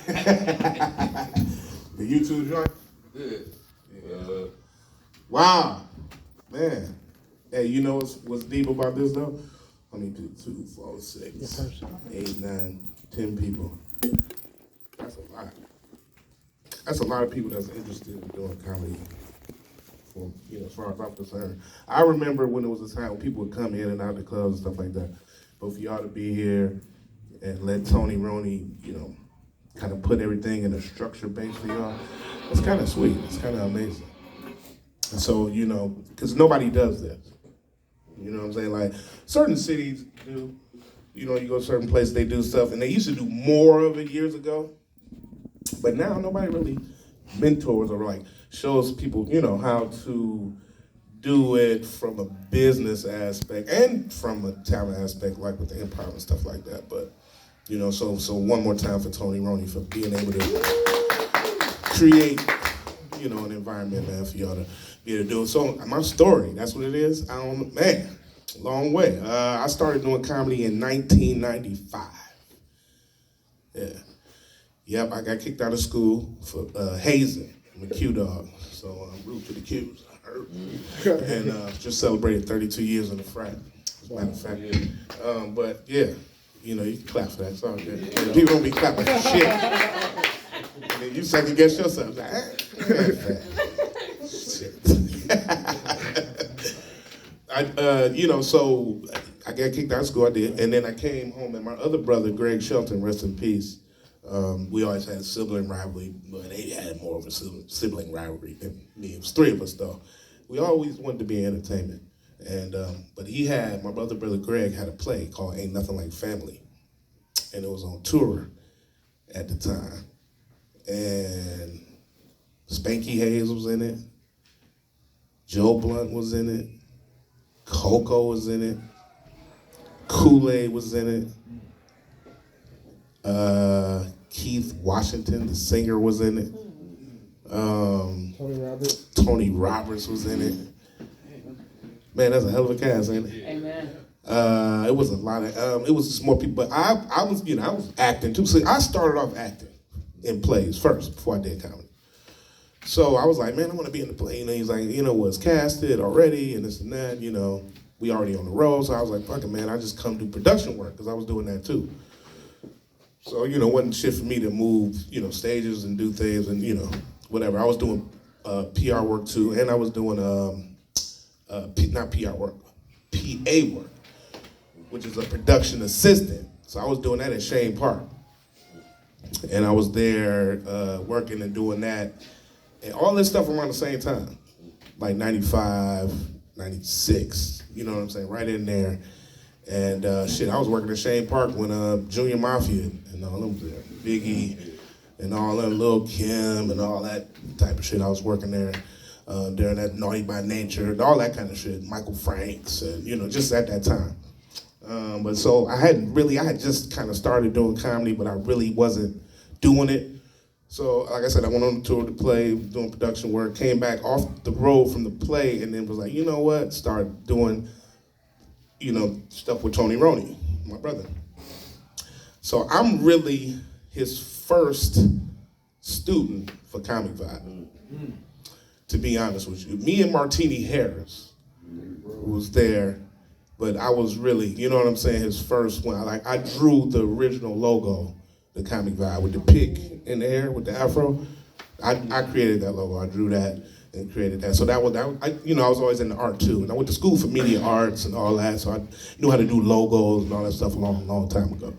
The YouTube joint? Good. Wow. Man. Hey, you know what's deep about this though? Let me do 2, 4, 6, 8, 9, 10 people. That's a lot. That's a lot of people that's interested in doing comedy. For, as far as I'm concerned. I remember when it was a time when people would come in and out the clubs and stuff like that. But for y'all to be here and let TonyRoney, kind of put everything in a structure base for y'all, it's kind of sweet. It's kind of amazing. And so, because nobody does this. You know what I'm saying? Like, certain cities do. You go to certain places, they do stuff, and they used to do more of it years ago. But now nobody really mentors or like shows people, how to do it from a business aspect and from a talent aspect, like with the improv and stuff like that. But, so one more time for TonyRoney for being able to create, an environment, man, for y'all to be able to do it. So my story, that's what it is. Long way. I started doing comedy in 1995. Yeah. Yep, I got kicked out of school for hazing. I'm a Q dog, so I'm rude to the Qs. And just celebrated 32 years in the frat, as a matter of fact. But yeah, you can clap for that. It's all good. Yeah, people don't be clapping for shit. And then you second guess yourself. Like, shit. So I got kicked out of school, I did, and then I came home, and my other brother, Greg Shelton, rest in peace, we always had a sibling rivalry, but they had more of a sibling rivalry than me. It was 3 of us, though. We always wanted to be in entertainment, and but my brother Greg had a play called Ain't Nothing Like Family, and it was on tour at the time, and Spanky Hayes was in it, Joe Blunt was in it, Coco was in it, Kool-Aid was in it, Keith Washington, the singer, was in it. Tony Roberts was in it. Man, that's a hell of a cast, ain't it? Amen. It was a lot of, it was just more people, but I was acting too. So I started off acting in plays first before I did comedy. So I was like, man, I want to be in the play. He's like, it's casted already and this and that, we already on the road. So I was like, fuck it, man, I just come do production work because I was doing that too. So, it wasn't shit for me to move, stages and do things and, whatever. I was doing PR work too, and I was doing, not PR work, PA work, which is a production assistant. So I was doing that at Shane Park. And I was there working and doing that. And all this stuff around the same time, like 95, 96, you know what I'm saying, right in there. And I was working at Shane Park when Junior Mafia and all them there, Biggie and all them, Lil Kim and all that type of shit. I was working there during that Naughty by Nature, all that kind of shit, Michael Franks, and just at that time. But so I had just kind of started doing comedy, but I really wasn't doing it. So, like I said, I went on the tour to play, doing production work, came back off the road from the play, and then was like, you know what? Started doing, stuff with TonyRoney, my brother. So I'm really his first student for Comic Vibe, to be honest with you. Me and Martini Harris was there, but I was really, his first one. I drew the original logo, the Comic Vibe, with the pig in the air, with the afro. I created that logo. I drew that and created that. So I was always into art too. And I went to school for media arts and all that, so I knew how to do logos and all that stuff a long time ago.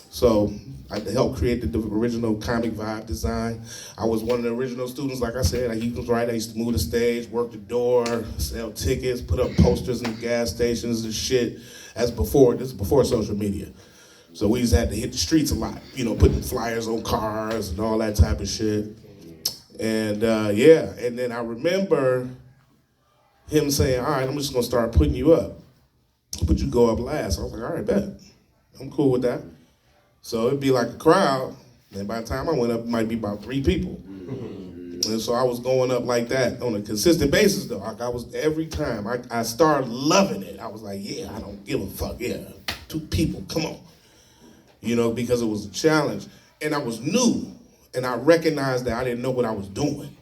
So I helped create the original Comic Vibe design. I was one of the original students, like I said. He was right. I used to move the stage, work the door, sell tickets, put up posters in the gas stations and shit. This is before social media. So we used to have to hit the streets a lot, putting flyers on cars and all that type of shit. And and then I remember him saying, all right, I'm just gonna start putting you up. But you go up last. I was like, all right, bet. I'm cool with that. So it'd be like a crowd, and by the time I went up, it might be about 3 people. And so I was going up like that on a consistent basis though. I was, every time, I started loving it. I was like, yeah, I don't give a fuck, yeah. 2 people, come on. Because it was a challenge. And I was new. and I recognized that I didn't know what I was doing.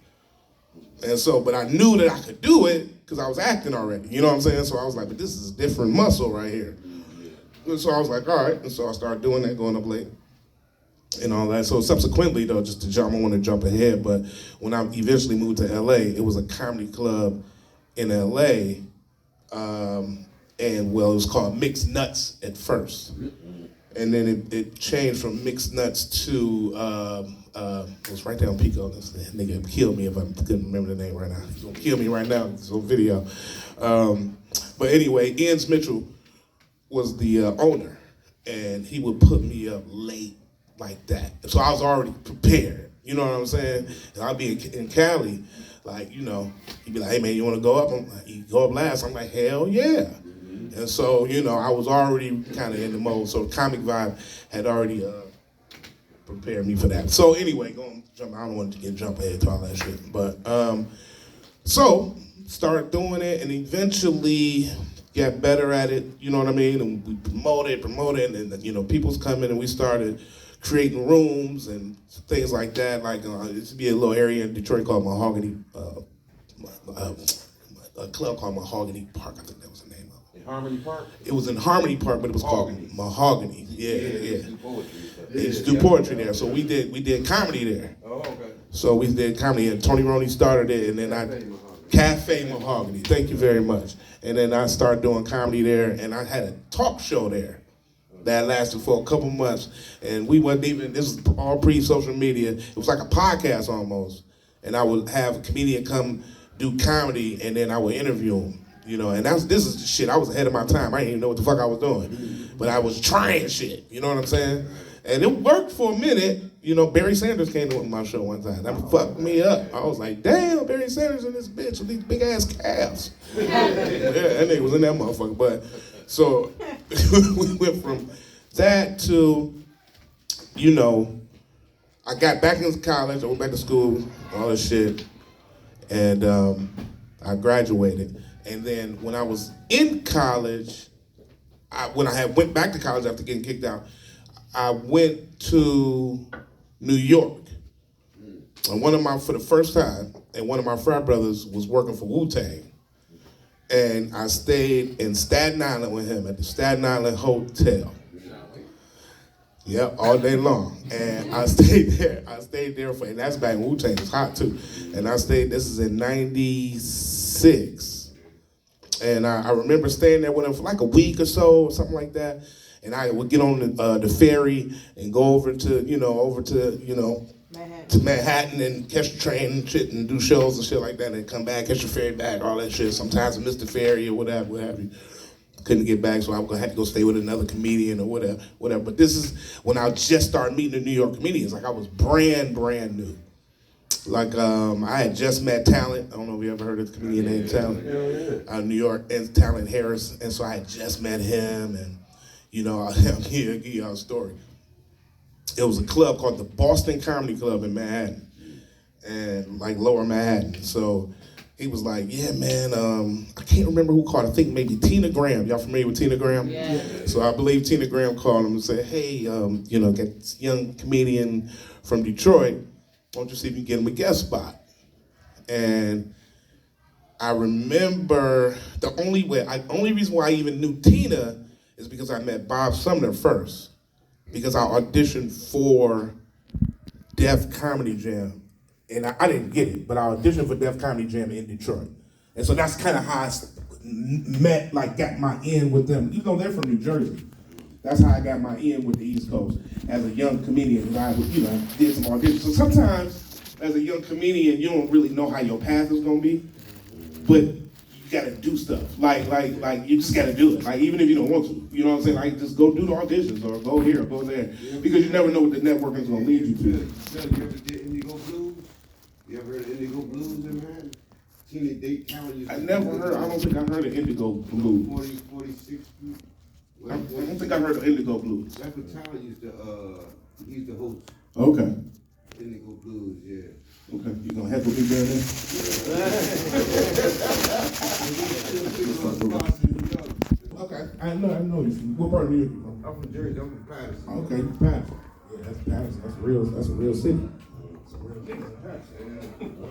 And so, but I knew that I could do it because I was acting already. You know what I'm saying? So I was like, but this is a different muscle right here. And so I was like, all right. And so I started doing that, going up late and all that. So subsequently, though, just to jump, I want to jump ahead, but when I eventually moved to LA, it was a comedy club in LA, and well, it was called Mixed Nuts at first. And then it changed from Mixed Nuts to, it was right there on Pico. This nigga would kill me if I couldn't remember the name right now. He's gonna kill me right now, it's on video. But anyway, Ian Mitchell was the owner, and he would put me up late like that. So I was already prepared, you know what I'm saying? And I'd be in Cali, like, you know, he'd be like, hey man, you wanna go up? I'm like, you go up last? I'm like, hell yeah. And so, you know, I was already kind of in the mode, so the comic vibe had already prepared me for that. So anyway, I don't want to jump ahead to all that shit. But, so, started doing it and eventually got better at it, you know what I mean? And we promoted, and, you know, people's coming and we started creating rooms and things like that. Like, there used to be a little area in Detroit called Mahogany, a club called Mahogany Park, I think that was the name of it. Harmony Park? It was in Harmony Park, but it was Mahogany. called Mahogany. Yeah. They used to do poetry there, so we did comedy there. Oh, okay. So we did comedy, and TonyRoney started it, and then Cafe Mahogany. Thank you very much. And then I started doing comedy there, and I had a talk show there that lasted for a couple months, and we wasn't even, this was all pre-social media. It was like a podcast almost, and I would have a comedian come do comedy, and then I would interview him, you know, and this is the shit. I was ahead of my time. I didn't even know what the fuck I was doing, but I was trying shit, you know what I'm saying? And it worked for a minute. You know, Barry Sanders came to my show one time. That fucked me up. I was like, damn, Barry Sanders in this bitch with these big ass calves. Yeah, that nigga was in that motherfucker. But so we went from that to, you know, I got back into college. I went back to school, all this shit, and I graduated. And then when I was in college, when I went back to college after getting kicked out, I went to New York. And for the first time, and one of my frat brothers was working for Wu-Tang. And I stayed in Staten Island with him at the Staten Island Hotel. Yep, all day long. And I stayed there. And that's back when Wu-Tang was hot too. And this is in 96. And I remember staying there with him for like a week or so, or something like that. And I would get on the ferry and go over to Manhattan and catch the train and shit and do shows and shit like that and come back, catch the ferry back, all that shit. Sometimes I missed the ferry or whatever, what have you. Couldn't get back, so I had to go stay with another comedian or whatever. But this is when I just started meeting the New York comedians. Like I was brand new. Like I had just met Talent. I don't know if you ever heard of the comedian named Talent. New York, and Talent Harris. And so I had just met him, and you know, I'll give you a story. It was a club called the Boston Comedy Club in Manhattan, and like Lower Manhattan. So he was like, yeah, man, I can't remember who called. I think maybe Tina Graham. Y'all familiar with Tina Graham? Yeah. So I believe Tina Graham called him and said, hey, you know, get this young comedian from Detroit. Why don't you see if you can get him a guest spot? And I remember the only reason why I even knew Tina is because I met Bob Sumner first, because I auditioned for Def Comedy Jam, and I didn't get it, but I auditioned for Def Comedy Jam in Detroit, and so that's kind of how I got my in with them, even though they're from New Jersey. That's how I got my in with the East Coast as a young comedian, and I would, did some auditions. So sometimes, as a young comedian, you don't really know how your path is gonna be, but you gotta do stuff. Like you just gotta do it. Like even if you don't want to, you know what I'm saying? Like just go do the auditions or go here or go there, because you never know what the networking is gonna lead you to. You ever did Indigo Blues? You ever heard of Indigo Blues in Manhattan? I never heard. I don't think I heard of Indigo Blues. 46. I don't think I heard of Indigo Blues. That's what Tyler used to host. Okay. Indigo Blues, yeah. Okay, you gonna heckle me down there? Okay, I know you. What part of New York you from? I'm from Jersey. I'm from Patterson. Okay, you Patterson. Yeah, that's Patterson. That's a real city.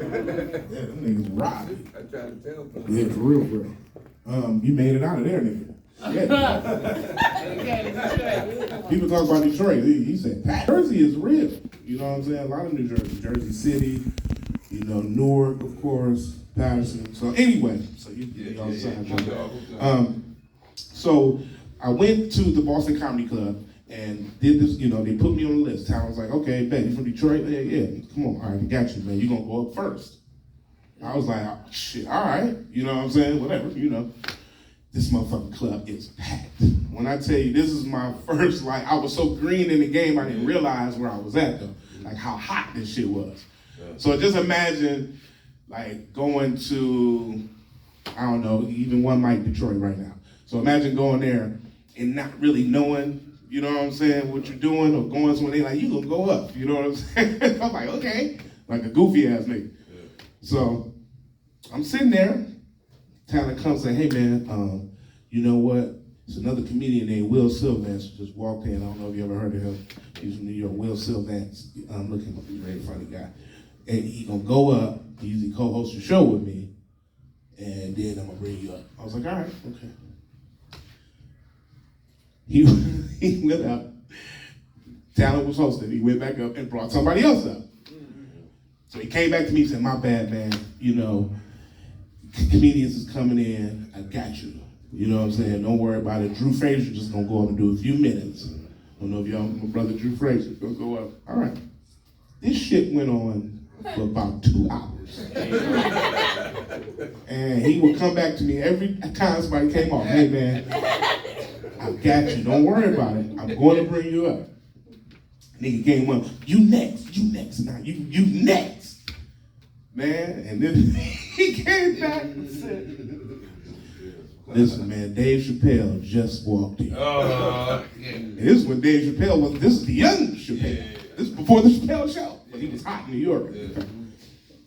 them niggas robbed me. I tried to tell them. Yeah, for real, for real. You made it out of there, nigga. Yeah. People talk about Detroit. He said, Jersey is real. You know what I'm saying? A lot of New Jersey. Jersey City, you know, Newark, of course, Patterson. So anyway, so y'all so I went to the Boston Comedy Club and did this, you know, they put me on the list. Talent was like, okay, Ben, you from Detroit? Yeah, come on, all right, I got you, man. You gonna go up first. I was like, oh, shit, all right. You know what I'm saying? Whatever, you know. This motherfucking club is packed. When I tell you, this is my first, like, I was so green in the game, I didn't realize where I was at, though. Like, how hot this shit was. So just imagine, like, going to, I don't know, even one mic Detroit right now. So imagine going there and not really knowing, you know what I'm saying, what you're doing, or going somewhere, they like, you gonna go up, you know what I'm saying? I'm like, okay, like a goofy ass nigga. So I'm sitting there, Talent comes and say, hey man, you know what? It's another comedian named Will Sylvance who just walked in. I don't know if you ever heard of him. He's from New York. Will Sylvance. I'm looking at a very funny guy. And he gonna go up, he usually co-hosts the show with me, and then I'm gonna bring you up. I was like, all right, okay. He went up, Talent was hosting, he went back up and brought somebody else up. So he came back to me and said, my bad, man, you know, comedians is coming in, I got you. You know what I'm saying? Don't worry about it. Drew Frazier just gonna go up and do a few minutes. I don't know if y'all, my brother Drew Frazier, gonna go up. All right. This shit went on for about 2 hours. And he would come back to me every time somebody came off. Hey man, I got you. Don't worry about it. I'm going to bring you up. Nigga came up. You next. Now you next, man. And then he came back and said, listen, man, Dave Chappelle just walked in. And this is when Dave Chappelle was. This is the young Chappelle. This is before the Chappelle show, but he was hot in New York.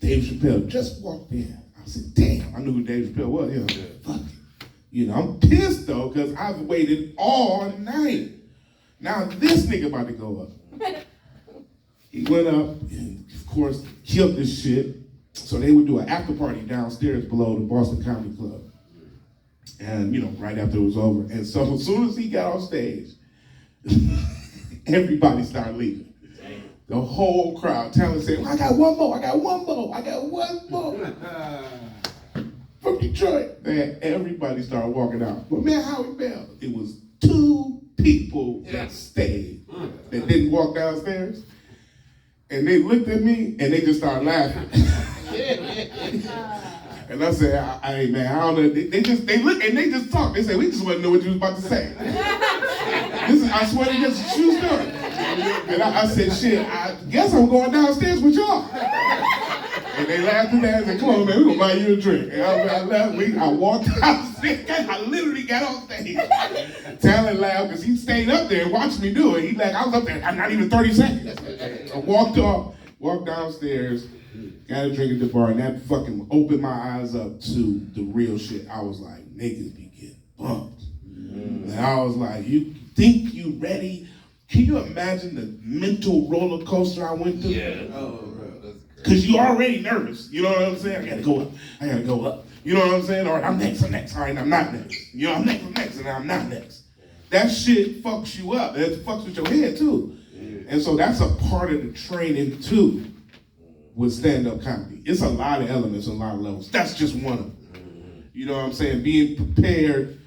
Dave Chappelle just walked in. I said, damn, I knew who Dave Chappelle was. You know, fuck it. You know, I'm pissed though, because I've waited all night. Now this nigga about to go up. He went up and, of course, killed this shit. So they would do an after party downstairs below the Boston Comedy Club. And, you know, right after it was over. And so as soon as he got off stage, everybody started leaving. The whole crowd. Talent said, well, I got one more. From Detroit. Man, everybody started walking out. But man, Howie Bell, it was 2 people that stayed, that didn't walk downstairs. And they looked at me and they just started laughing. And I said, hey man, I don't know. They look and they just talk. They say, we just want to know what you was about to say. I swear to just a true story. And I said, shit, I guess I'm going downstairs with y'all. And they laughed at that and said, come on man, we're gonna buy you a drink. And I left, I walked downstairs, I literally got on stage. Talent laughed because he stayed up there and watched me do it. He like, I was up there, not even 30 seconds. I walked downstairs, got a drink at the bar, and that fucking opened my eyes up to the real shit. I was like, niggas be getting bumped. And I was like, you think you ready? Can you imagine the mental roller coaster I went through? Yeah. Because you already nervous. You know what I'm saying? I gotta go up. You know what I'm saying? All right, I'm next. All right, I'm not next. You know, I'm next, and I'm not next. That shit fucks you up. It fucks with your head, too. And so that's a part of the training, too, with stand-up comedy. It's a lot of elements, a lot of levels. That's just one of them. You know what I'm saying? Being prepared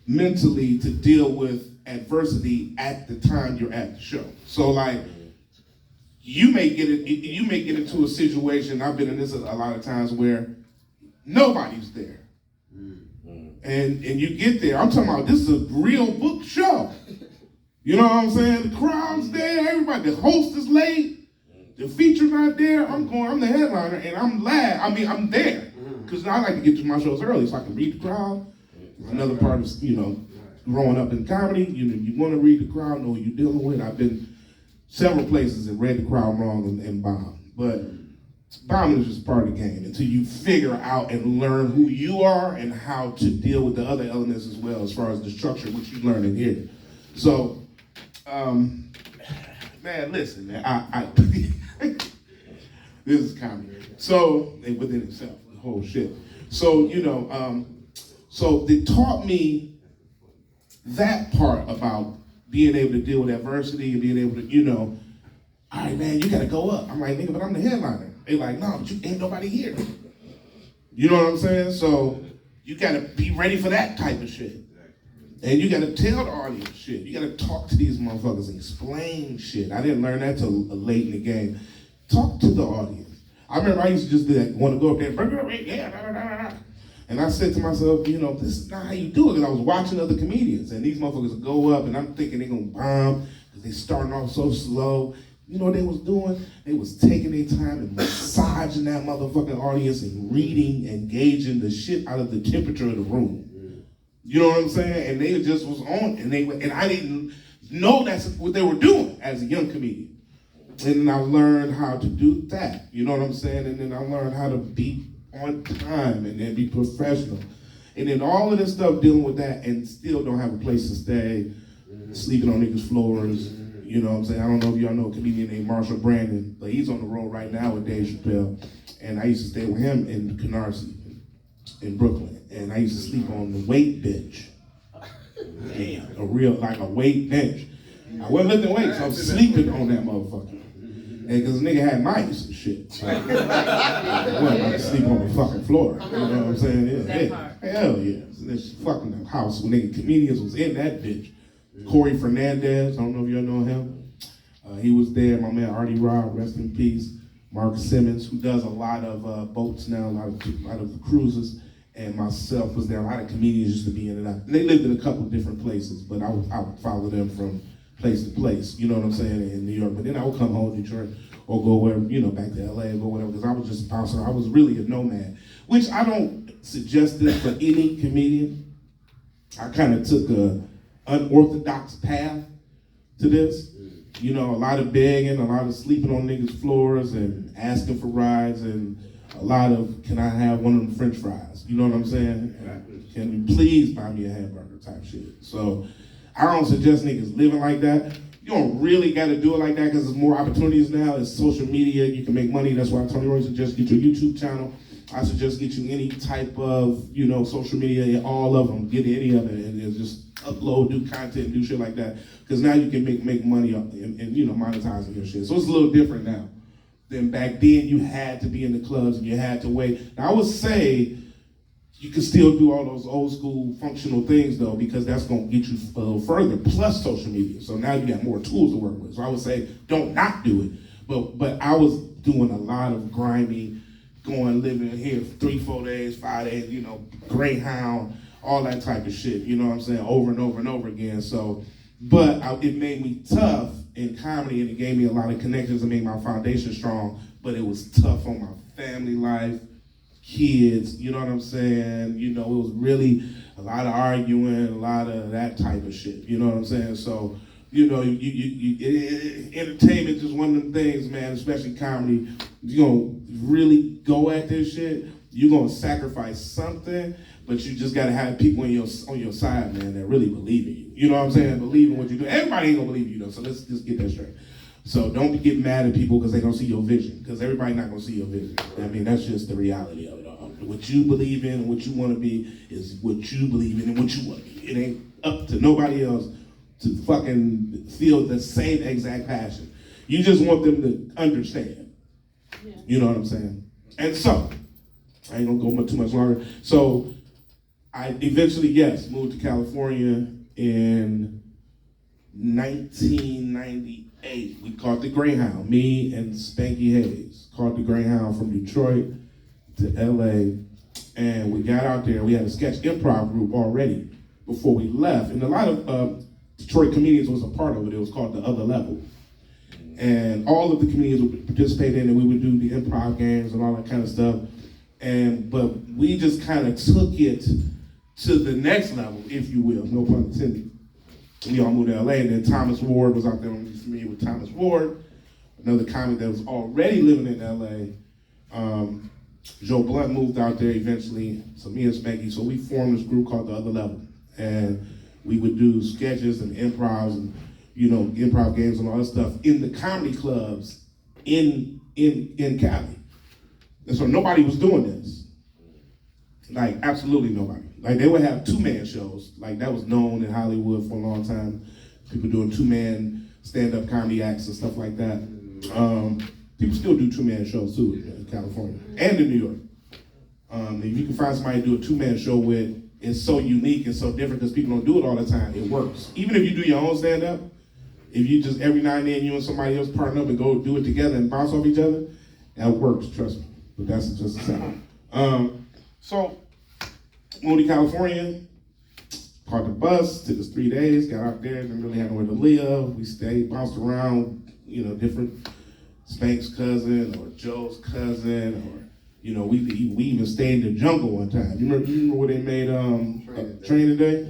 mentally to deal with adversity at the time you're at the show. So, like, you may get into a situation, I've been in this a lot of times, where nobody's there. And you get there, I'm talking about this is a real book show. You know what I'm saying? The crowd's there, everybody, the host is late, the feature's not there, I'm the headliner, and I'm there. Because I like to get to my shows early so I can read the crowd. Another part of, you know, growing up in comedy, you want to read the crowd, know what you're dealing with. I've been several places and read the crowd wrong and bombed. But bombing is just part of the game until you figure out and learn who you are and how to deal with the other elements as well, as far as the structure, which you learn in here. So, man, listen, man, This is comedy. So, within itself, the whole shit. So, you know, so they taught me that part about being able to deal with adversity and being able to, you know, all right, man, you gotta go up. I'm like, nigga, but I'm the headliner. They like, no, but you ain't nobody here. You know what I'm saying? So you gotta be ready for that type of shit. And you gotta tell the audience shit. You gotta talk to these motherfuckers and explain shit. I didn't learn that till late in the game. Talk to the audience. I remember I used to just do that, want to go up there, yeah, da, da, da, da. And I said to myself, you know, this is not how you do it. Because I was watching other comedians, and these motherfuckers would go up, and I'm thinking they're gonna bomb, because they starting off so slow. You know what they was doing? They was taking their time and massaging that motherfucking audience and reading and gauging the shit out of the temperature of the room. You know what I'm saying? And they just was on, and I didn't know that's what they were doing as a young comedian. And then I learned how to do that. You know what I'm saying? And then I learned how to be on time and then be professional. And then all of this stuff dealing with that and still don't have a place to stay, sleeping on niggas' floors. You know what I'm saying? I don't know if y'all know a comedian named Marshall Brandon, but he's on the road right now with Dave Chappelle. And I used to stay with him in Canarsie, in Brooklyn. And I used to sleep on the weight bench. Damn, a weight bench. I wasn't lifting weights, so I was sleeping on that motherfucker. And because the nigga had mice and shit. I wasn't about to sleep on the fucking floor. You know what I'm saying? Yeah. Hell yeah. This fucking house when nigga comedians was in that bitch. Corey Fernandez, I don't know if y'all know him. He was there. My man Artie Robb, rest in peace. Mark Simmons, who does a lot of boats now, a lot of cruises. And myself was there. A lot of comedians used to be in and out. And they lived in a couple of different places, but I would follow them from place to place, you know what I'm saying, in New York. But then I would come home to Detroit or go where, you know, back to LA or go whatever, because I was just bouncing. I was really a nomad, which I don't suggest this for any comedian. I kind of took a unorthodox path to this. You know, a lot of begging, a lot of sleeping on niggas' floors and asking for rides, and a lot of, can I have one of them French fries? You know what I'm saying? Can you please buy me a hamburger type shit? So I don't suggest niggas living like that. You don't really got to do it like that because there's more opportunities now. It's social media. You can make money. That's why TonyRoney suggests get your YouTube channel. I suggest get you any type of, you know, social media, all of them. Get any of it and just upload, do content, do shit like that. Because now you can make money and, you know, monetizing your shit. So it's a little different now than back then. You had to be in the clubs and you had to wait. Now I would say you can still do all those old school functional things though, because that's gonna get you a little further, plus social media. So now you got more tools to work with. So I would say don't not do it. But I was doing a lot of grimy, living here for 3-4 days, 5 days, you know, Greyhound, all that type of shit, you know what I'm saying, over and over and over again. So, it made me tough in comedy, and it gave me a lot of connections and made my foundation strong, but it was tough on my family life, kids, you know what I'm saying? You know, it was really a lot of arguing, a lot of that type of shit, you know what I'm saying? So, you know, entertainment is one of them things, man, especially comedy. You're gonna really go at this shit, you're gonna sacrifice something, but you just gotta have people on your side, man, that really believe in you. You know what I'm saying? Believe in what you do. Everybody ain't gonna believe in you though, so let's just get that straight. So don't get mad at people because they don't see your vision, because everybody not gonna see your vision. I mean, that's just the reality of it all. What you believe in and what you wanna be is what you believe in and what you wanna be. It ain't up to nobody else to fucking feel the same exact passion. You just want them to understand. Yeah. You know what I'm saying? And so, I ain't gonna go too much longer. So, I eventually, moved to California in 1998. We caught the Greyhound, me and Spanky Hayes, caught the Greyhound from Detroit to LA, and we got out there. We had a sketch improv group already before we left, and a lot of Detroit comedians was a part of it. It was called The Other Level. And all of the comedians would participate in it, and we would do the improv games and all that kind of stuff. But we just kind of took it to the next level, if you will, no pun intended. We all moved to LA, and then Thomas Ward was out there. I'm familiar with Thomas Ward, another comic that was already living in LA. Joe Blunt moved out there eventually, so me and Spanky, so we formed this group called The Other Level. And we would do sketches and improvs and, you know, improv games and all that stuff in the comedy clubs in Cali. And so nobody was doing this. Like, absolutely nobody. Like, they would have two-man shows. Like, that was known in Hollywood for a long time. People doing two-man stand-up comedy acts and stuff like that. People still do two-man shows, too, in California and in New York. If you can find somebody to do a two-man show with, it's so unique and so different because people don't do it all the time, it works. Even if you do your own stand-up, if you just every now and then you and somebody else partner up and go do it together and bounce off each other, that works, trust me. But that's just a sound. So, moved to California, caught the bus, took us 3 days, got out there, didn't really have nowhere to live. We stayed, bounced around, different Spank's cousin or Joe's cousin, or we even stayed in the jungle one time. You remember where they made Training Day?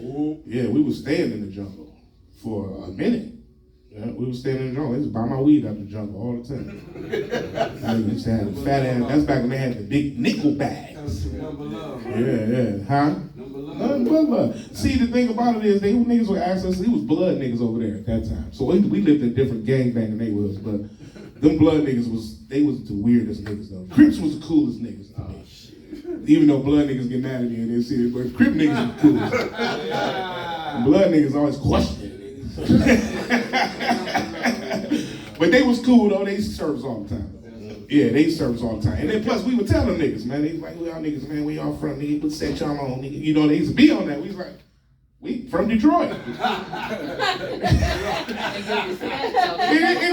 Yeah, we was staying in the jungle for a minute. Yeah, we was staying in the jungle. They used to buy my weed out the jungle all the time. They used to have a fat ass. That's back when they had the big nickel bags. Yeah. Huh? Nothing but love. See, the thing about it is, they niggas would ask us. He was blood niggas over there at that time. So we lived in different gangbanging neighborhoods, but them blood niggas was the weirdest niggas though. Crips was the coolest niggas to me. Even though blood niggas get mad at me and they see it, but Crip niggas are the coolest. Blood niggas always questioning niggas. But they was cool though, they used to serve us all the time. Yeah, they used to serve us all the time. And then plus we would tell them niggas, man, they was like, we all niggas, man, we all from niggas, but set y'all on, nigga. They used to be on that. We was like, we from Detroit. And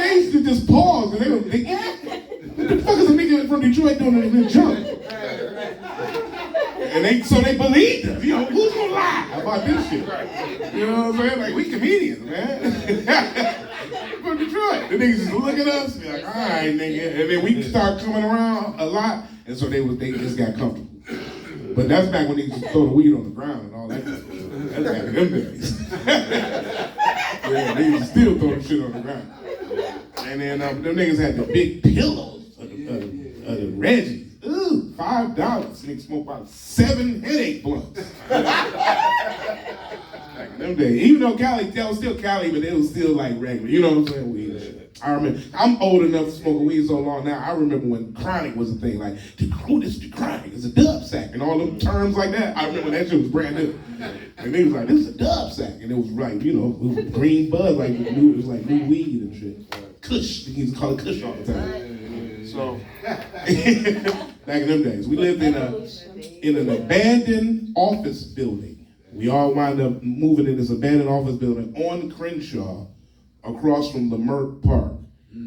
they used to just pause and what the fuck is a nigga from Detroit doing in the jump? And so they believed us. Who's gonna lie about this shit? You know what I'm saying? Like, we comedians, man. From Detroit. The niggas just look at us and be like, all right, nigga. And then we start coming around a lot, and so they just got comfortable. But that's back when they used to throw the weed on the ground and all that stuff. That's back in them days. Yeah, they used to still throw the shit on the ground. And then them niggas had the big pillows of the Reggies. Ooh, $5. Niggas smoked about 7 headache blunts. Like in them days. Even though Cali, that was still Cali, but it was still like regular. You know what I'm saying? Weed and shit. I remember, I'm old enough to smoke weed so long now, I remember when chronic was a thing, like, the chronic is a dub sack, and all them terms like that. I remember that shit was brand new. And they was like, this is a dub sack. And it was like, it was green buzz, like, it was like new weed and shit. Kush, they used to call it Kush all the time. So, back in them days, we lived in an abandoned office building. We all wound up moving in this abandoned office building on Crenshaw, across from Leimert Park.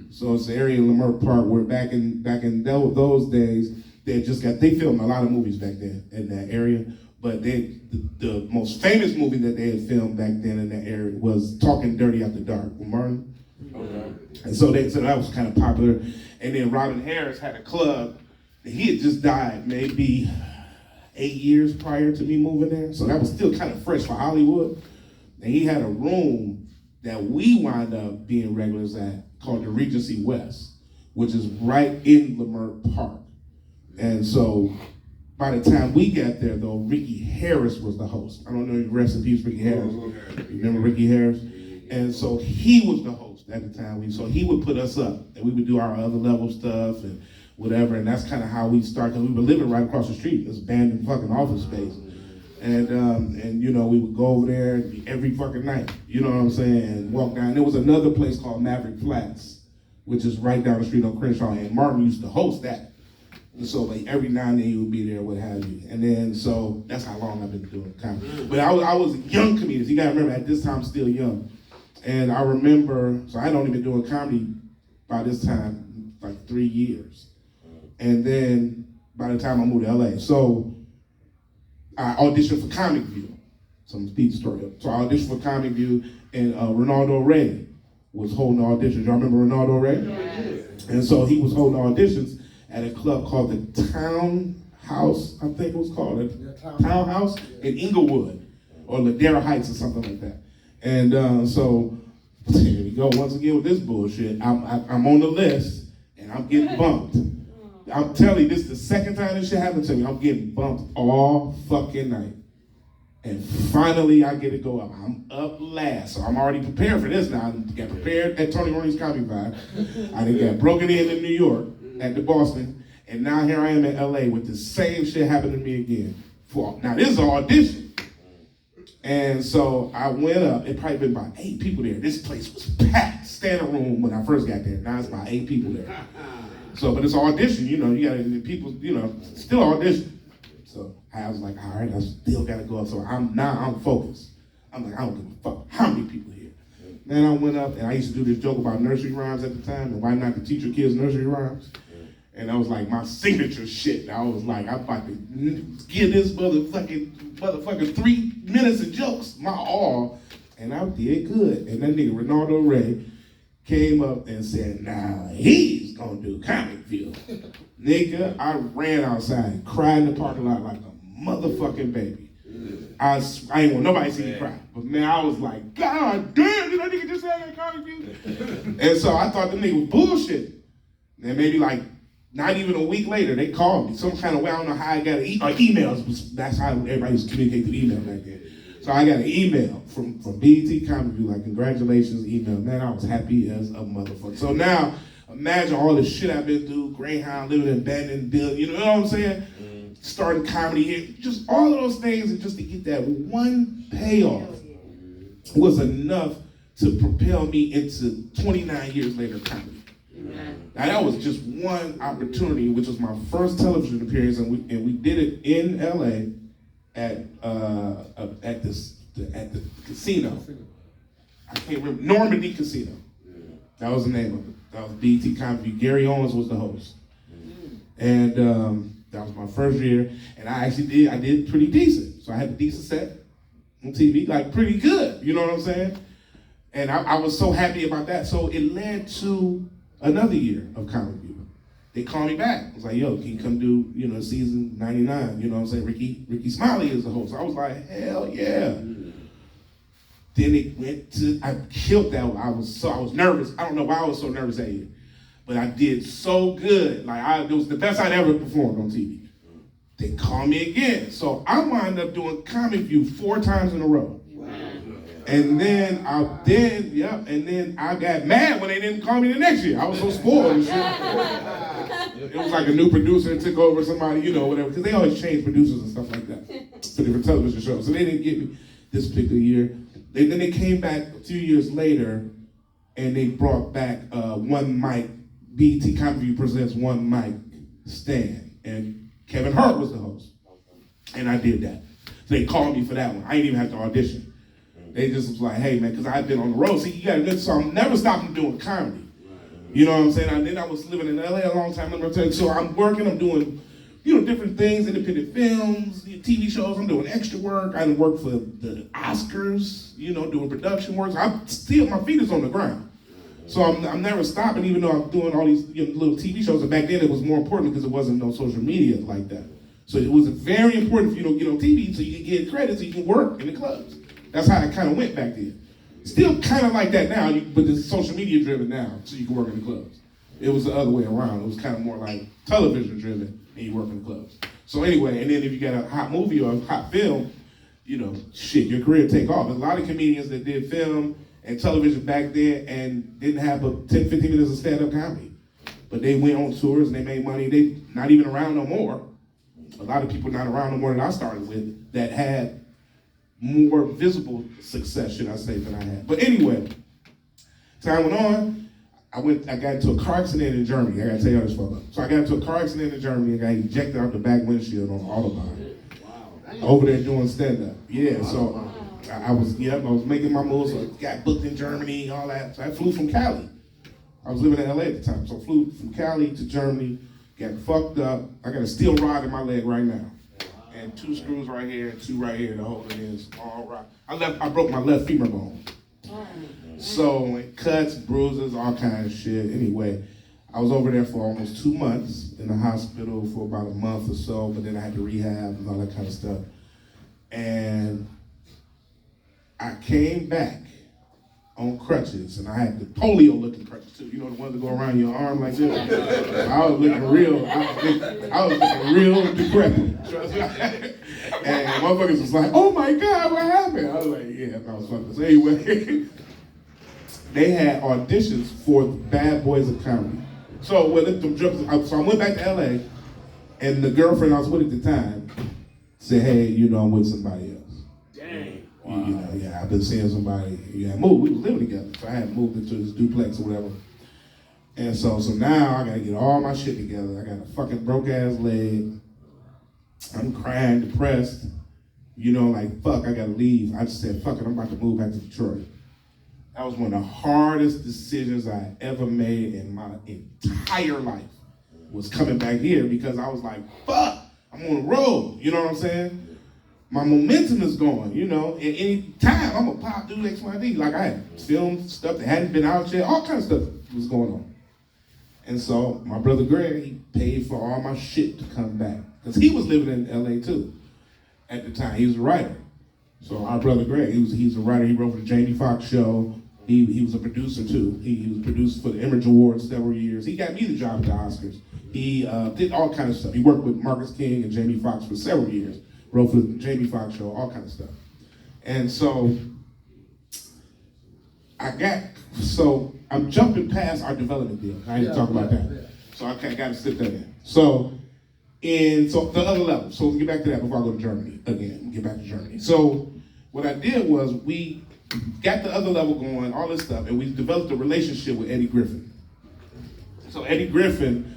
So it's the area in Leimert Park where back in those days, they filmed a lot of movies back then in that area. But the most famous movie that they had filmed back then in that area was Talking Dirty After Dark with Martin. Okay. And so that was kind of popular. And then Robin Harris had a club. He had just died maybe 8 years prior to me moving there. So that was still kind of fresh for Hollywood. And he had a room that we wound up being regulars at called the Regency West, which is right in Leimert Park. And so by the time we got there, though, Ricky Harris was the host. I don't know if rest in peace, Ricky Harris. You remember Ricky Harris? And so he was the host at the time. So he would put us up, and we would do our other level stuff and whatever. And that's kind of how we started, because we were living right across the street, this abandoned fucking office space. And we would go over there every fucking night, you know what I'm saying, and walk down. There was another place called Maverick Flats, which is right down the street on Crenshaw, and Martin used to host that. And so like every now and then he would be there, what have you. And then so that's how long I've been doing comedy. But I was a young comedian. You gotta remember, at this time, still young. And I remember, so I'd only been doing comedy by this time like 3 years. And then by the time I moved to LA, so I auditioned for Comic View. Some speed story up. So I auditioned for Comic View, and Ronaldo Ray was holding auditions. Y'all remember Ronaldo Ray? Yes. And so he was holding auditions at a club called the Townhouse, I think it was called. Townhouse in Inglewood, or Ladera Heights or something like that. And so here we go once again with this bullshit. I'm on the list, and I'm getting bumped. I'm telling you, this is the second time this shit happened to me. I'm getting bumped all fucking night. And finally, I get to go up. I'm up last, so I'm already prepared for this now. I got prepared at TonyRoney's Comedy Vibe. I then got broken in New York, at the Boston, And now here I am in LA with the same shit happening to me again. Now this is an audition. And so I went up, it probably been about 8 people there. This place was packed, standing room when I first got there. Now it's about 8 people there. So, but it's an audition, you know, you gotta, people, you know, still audition. So I was like, all right, I still gotta go up. So I'm focused. I'm like, I don't give a fuck how many people here. Then I went up and I used to do this joke about nursery rhymes at the time and why not to teach your kids nursery rhymes. And that was like my signature shit. I was like, I'm about to give this motherfucker 3 minutes of jokes, my all. And I did good. And that nigga Ronaldo Ray came up and said, nah, he's gonna do Comic View. Nigga, I ran outside and cried in the parking lot like a motherfucking baby. I ain't want nobody to see me cry. But man, I was like, God damn, did that nigga just say that Comic View? And so I thought the nigga was bullshit. And maybe like, not even a week later, they called me. Some kind of way, I don't know how I got emails. That's how everybody used to communicate through email back then. So I got an email from BET Comic View, like, congratulations, email. Man, I was happy as a motherfucker. So now, imagine all the shit I've been through, Greyhound, living in abandoned building, you know what I'm saying? Starting comedy here, just all of those things, and just to get that one payoff was enough to propel me into 29 years later comedy. Now that was just one opportunity, which was my first television appearance, and we did it in LA at the casino. I can't remember, Normandy Casino. That was the name of it. That was BET Comedy. Gary Owens was the host, and that was my first year. And I did pretty decent. So I had a decent set on TV, like pretty good. You know what I'm saying? And I was so happy about that. So it led to another year of Comic View. They called me back. I was like, yo, can you come do, you know, season 99? You know what I'm saying? Ricky Smiley is the host. I was like, hell yeah. Then it went to, I killed that one. I was nervous. I don't know why I was so nervous that year. But I did so good. Like, it was the best I'd ever performed on TV. They called me again. So I wound up doing Comic View 4 times in a row. And then I got mad when they didn't call me the next year. I was so spoiled and shit. It was like a new producer took over somebody, you know, whatever, because they always change producers and stuff like that for different television shows. So they didn't get me this particular year. Then they came back a few years later and they brought back One Mic, BET Comedy View presents One Mic Stand. And Kevin Hart was the host. And I did that. So they called me for that one. I didn't even have to audition. They just was like, hey man, because I've been on the road. See, you gotta admit, so I'm never stopping doing comedy. You know what I'm saying? Then I was living in LA a long time, so I'm working, I'm doing, you know, different things, independent films, TV shows, I'm doing extra work. I done worked for the Oscars, you know, doing production work. So I'm still, my feet is on the ground. So I'm never stopping, even though I'm doing all these, you know, little TV shows. And back then it was more important because it wasn't no social media like that. So it was very important for you to get on TV so you can get credit so you can work in the clubs. That's how it kind of went back then. Still kind of like that now, but it's social media driven now, so you can work in the clubs. It was the other way around. It was kind of more like television driven, and you work in the clubs. So anyway, and then if you got a hot movie or a hot film, you know, shit, your career take off. There's a lot of comedians that did film and television back then and didn't have 10, 15 minutes of stand-up comedy. But they went on tours and they made money. They not even around no more. A lot of people not around no more that I started with that had more visible success, should I say, than I had. But anyway, time went on. I got into a car accident in Germany. I gotta tell you this, fella. So I got into a car accident in Germany and got ejected out the back windshield on Autobahn. Over there doing stand-up. Yeah, so I was making my moves. So I got booked in Germany, all that. So I flew from Cali. I was living in LA at the time. So I flew from Cali to Germany, got fucked up. I got a steel rod in my leg right now. And 2 screws right here, 2 right here. The whole thing is all right. I broke my left femur bone. So cuts, bruises, all kinds of shit. Anyway, I was over there for almost 2 months in the hospital for about a month or so, but then I had to rehab and all that kind of stuff. And I came back on crutches, and I had the polio-looking crutches too. You know, the ones that go around your arm like this. I was looking real decrepit. Trust me. And motherfuckers was like, "Oh my God, what happened?" I was like, "Yeah, I was fucking." So anyway, they had auditions for the Bad Boys of Comedy. So I went back to LA, And the girlfriend I was with at the time said, hey, you know, I'm with somebody else. Dang. Wow. You know, yeah, I've been seeing somebody. Yeah, moved. We was living together, so I had moved into this duplex or whatever. And so now I gotta get all my shit together. I got a fucking broke ass leg. I'm crying, depressed. You know, like fuck, I gotta leave. I just said, fuck it, I'm about to move back to Detroit. That was one of the hardest decisions I ever made in my entire life. Was coming back here because I was like, fuck, I'm on the road. You know what I'm saying? My momentum is going, you know. At any time, I'm a pop dude X, Y, Z. Like I had filmed stuff that hadn't been out yet, all kinds of stuff was going on. And so my brother Greg, he paid for all my shit to come back. Because he was living in LA too at the time. He was a writer. So our brother Greg, he's a writer. He wrote for the Jamie Foxx show. He was a producer too. He was produced for the Image Awards several years. He got me the job at the Oscars. He did all kinds of stuff. He worked with Marcus King and Jamie Foxx for several years. Wrote for the Jamie Foxx show, all kinds of stuff. And so I'm jumping past our development deal. I didn't talk about that. Yeah. So I got to slip that in. So the other level. So let's get back to that before I go to Germany again. Get back to Germany. So what I did was we got the other level going, all this stuff, and we developed a relationship with Eddie Griffin. So Eddie Griffin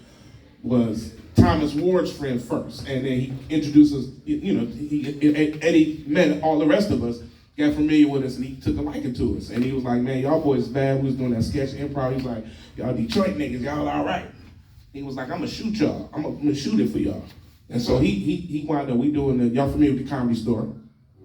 was Thomas Ward's friend first, and then he introduced us, you know, Eddie met all the rest of us, got familiar with us, and he took a liking to us. And he was like, man, y'all boys bad. We was doing that sketch improv. He was like, y'all Detroit niggas, y'all all right. He was like, I'm gonna shoot y'all. I'm gonna shoot it for y'all. And so he wound up, y'all familiar with the Comedy Store?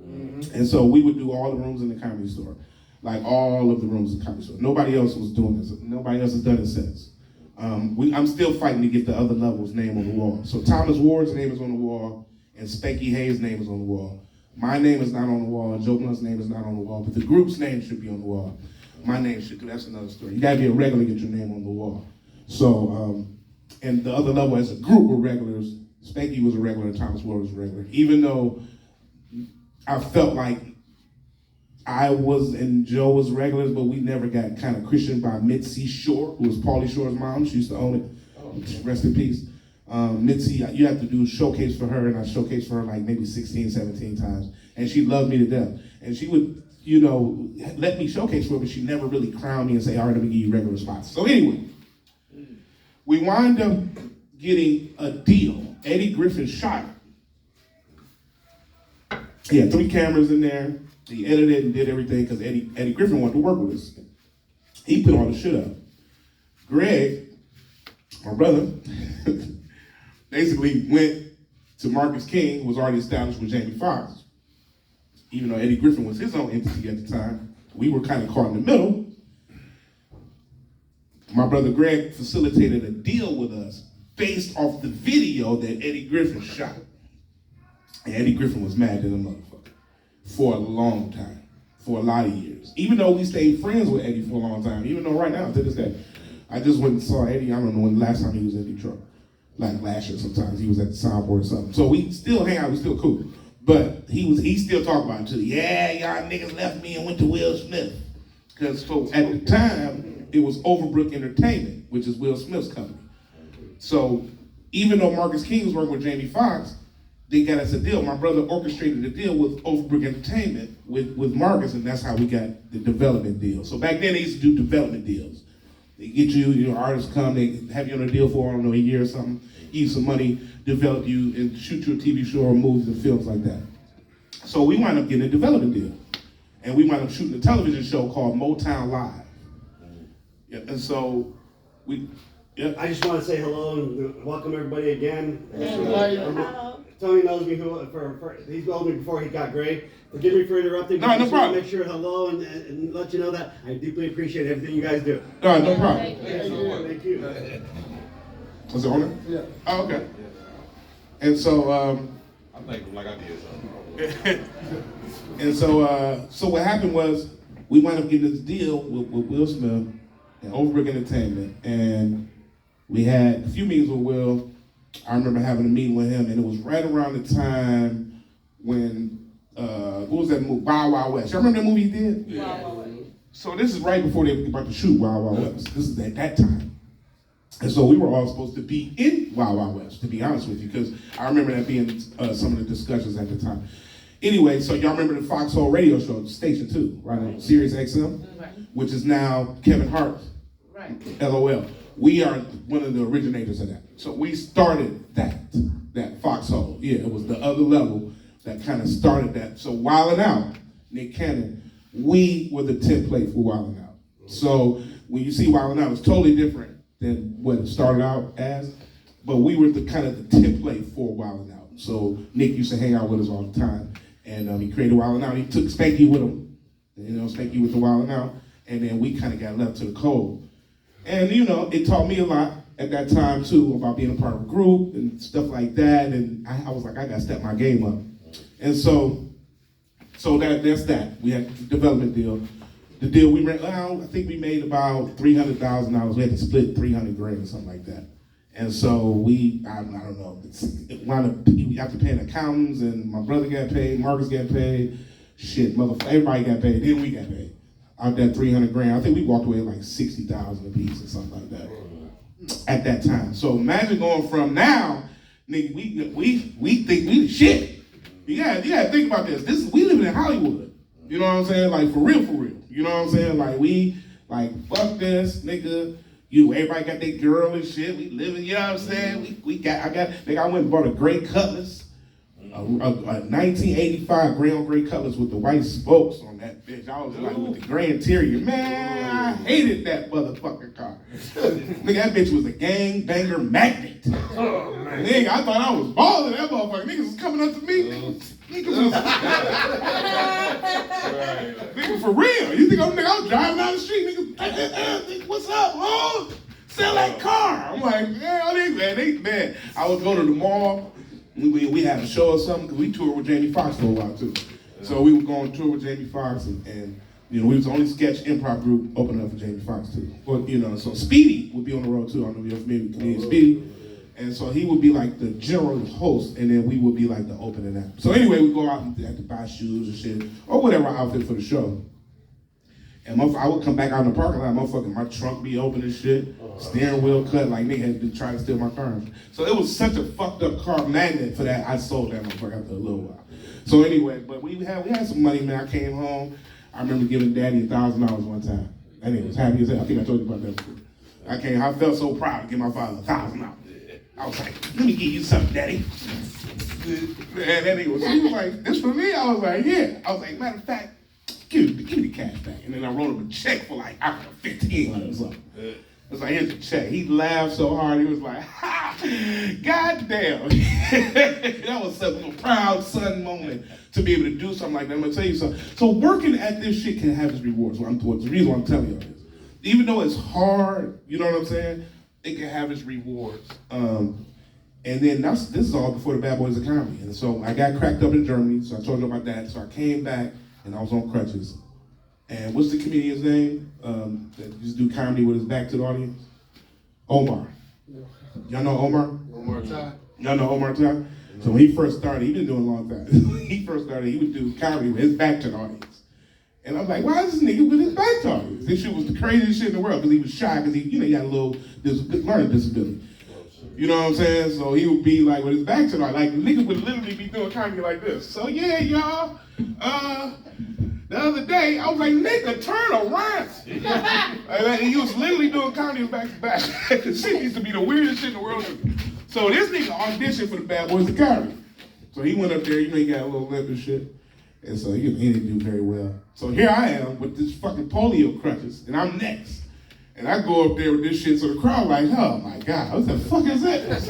Mm-hmm. And so we would do all the rooms in the Comedy Store. Like all of the rooms in the Comedy Store. Nobody else was doing this. Nobody else has done it since. I'm still fighting to get the other level's name on the wall. So Thomas Ward's name is on the wall, and Spanky Hayes' name is on the wall. My name is not on the wall, and Joe Blunt's name is not on the wall, but the group's name should be on the wall. My name should too, that's another story. You gotta be a regular to get your name on the wall. So, and the other level as a group were regulars. Spanky was a regular, and Thomas Ward was a regular. Even though I felt like I was and Joe was regulars, but we never got kind of christened by Mitzi Shore, who was Pauly Shore's mom. She used to own it. Rest in peace. Mitzi, you have to do a showcase for her, and I showcased for her like maybe 16, 17 times. And she loved me to death. And she would, you know, let me showcase for her, but she never really crowned me and say, all right, let me give you regular spots. So anyway, we wind up getting a deal. Eddie Griffin shot it. He had 3 cameras in there. He edited and did everything because Eddie Griffin wanted to work with us. He put all the shit up. Greg, my brother, basically went to Marcus King, who was already established with Jamie Foxx. Even though Eddie Griffin was his own entity at the time, we were kind of caught in the middle. My brother Greg facilitated a deal with us based off the video that Eddie Griffin shot. And Eddie Griffin was mad at the motherfucker for a long time, for a lot of years. Even though we stayed friends with Eddie for a long time, even though right now, to this day, I just went and saw Eddie, I don't know when the last time he was in Detroit. Like last year sometimes, he was at the soundboard or something. So we still hang out, we still cool. But he still talk about it too. Yeah, y'all niggas left me and went to Will Smith. Because so at the time, it was Overbrook Entertainment, which is Will Smith's company. So even though Marcus King was working with Jamie Foxx, they got us a deal. My brother orchestrated a deal with Overbrook Entertainment with Marcus, and that's how we got the development deal. So back then they used to do development deals. They get you know, artists come, they have you on a deal for, I don't know, a year or something, give you some money, develop you, and shoot you a TV show or movies and films like that. So we wound up getting a development deal. And we wound up shooting a television show called Motown Live. Yeah, and so yeah. I just want to say hello and welcome everybody again. Hello. Tony knows me he's known me before he got Greg. Forgive me for interrupting. No, no problem. Make sure hello and let you know that I deeply appreciate everything you guys do. No, no problem. Thank you. Was it on it? Yeah. Oh, okay. And so, I think like I did something. and so what happened was we wound up getting this deal with Will Smith and Overbrook Entertainment, and we had a few meetings with Will. I remember having a meeting with him, and it was right around the time when, what was that movie? Wild Wild West. Y'all remember that movie he did? Yeah. So this is right before they were about to shoot Wild Wild West. This is at that time. And so we were all supposed to be in Wild Wild West, to be honest with you, because I remember that being some of the discussions at the time. Anyway, so y'all remember the Foxhole radio show, Station 2, right on Sirius XM, which is now Kevin Hart, LOL. We are one of the originators of that. So we started that Foxhole. Yeah, it was the other level that kind of started that. So Wildin' Out, Nick Cannon, we were the template for Wildin' Out. So when you see Wildin' Out, it's totally different than what it started out as, but we were the kind of the template for Wildin' Out. So Nick used to hang out with us all the time, and he created Wildin' Out. He took Spanky with him, Spanky with the Wildin' Out, and then we kind of got left to the cold. And it taught me a lot at that time too about being a part of a group and stuff like that. And I was like, I gotta step my game up. And so that's that. We had the development deal. The deal we ran, I think we made about $300,000. We had to split $300,000 or something like that. And so I don't know. It wound up, you have to pay accountants, and my brother got paid, Marcus got paid, everybody got paid. Then we got paid. Out that $300,000, I think we walked away like $60,000 a piece or something like that at that time. So imagine going from now, nigga, we think we the shit. You gotta think about this. We living in Hollywood. You know what I'm saying? Like for real. You know what I'm saying? Like we fuck this, nigga. Everybody got their girl and shit. We living, you know what I'm saying? I went and bought a gray Cutlass. A 1985 gray on gray Cutlass with the white spokes on that bitch. I was like with the gray interior. Man, I hated that motherfucking car. Nigga, that bitch was a gang banger magnet. Oh, man. Nigga, I thought I was balling that motherfucker. Niggas was coming up to me. Niggas was nigga, for real. You think I was driving down the street, nigga, what's up, bro? Sell that car. I'm like, man. I would go to the mall. We had a show or something, because we toured with Jamie Foxx for a while too. So we would go on tour with Jamie Foxx, and we was the only sketch improv group opening up for Jamie Foxx too. Well, so Speedy would be on the road too. I don't know if you're familiar with comedian Speedy. And so he would be like the general host, and then we would be like the opening act. So anyway, we go out and have to buy shoes and shit, or whatever outfit for the show. And I would come back out in the parking lot, my trunk be open and shit, steering wheel cut, like nigga had been trying to steal my car. So it was such a fucked up car magnet for that. I sold that motherfucker after a little while. So anyway, but we had some money, man. I came home. I remember giving Daddy $1,000 one time. That nigga was happy as hell. I think I told you about that before. I felt so proud to give my father $1,000. I was like, let me give you something, Daddy. And then he was like, this for me? I was like, yeah. I was like, matter of fact, give me the cash back. And then I wrote him a check for like, I don't know, $1,500 or something. I was like, here's the check. He laughed so hard, he was like, ha, goddamn. That was such a proud son moment to be able to do something like that. I'm gonna tell you something. So working at this shit can have its rewards. The reason why I'm telling you this. Even though it's hard, you know what I'm saying? It can have its rewards. And then this is all before the Bad Boys of Comedy. And so I got cracked up in Germany, so I told you about that. So I came back, and I was on crutches. And what's the comedian's name that used to do comedy with his back to the audience? Omar. Y'all know Omar? Omar Ty. Y'all know Omar Ty? So when he first started, he been doing a long time. He would do comedy with his back to the audience. And I was like, why is this nigga with his back to the audience? This shit was the craziest shit in the world, because he was shy, because he had a little learning disability. You know what I'm saying? So he would be like with his back to the audience. Like the nigga would literally be doing comedy like this. So yeah, y'all, the other day, I was like, nigga, turn around. He was literally doing comedy back to back. This shit used to be the weirdest shit in the world. So this nigga auditioned for the Bad Boys of Comedy. So he went up there, he got a little lip and shit. And so he didn't do very well. So here I am with this fucking polio crutches, and I'm next. And I go up there with this shit, so the crowd like, oh my God, what the fuck is this?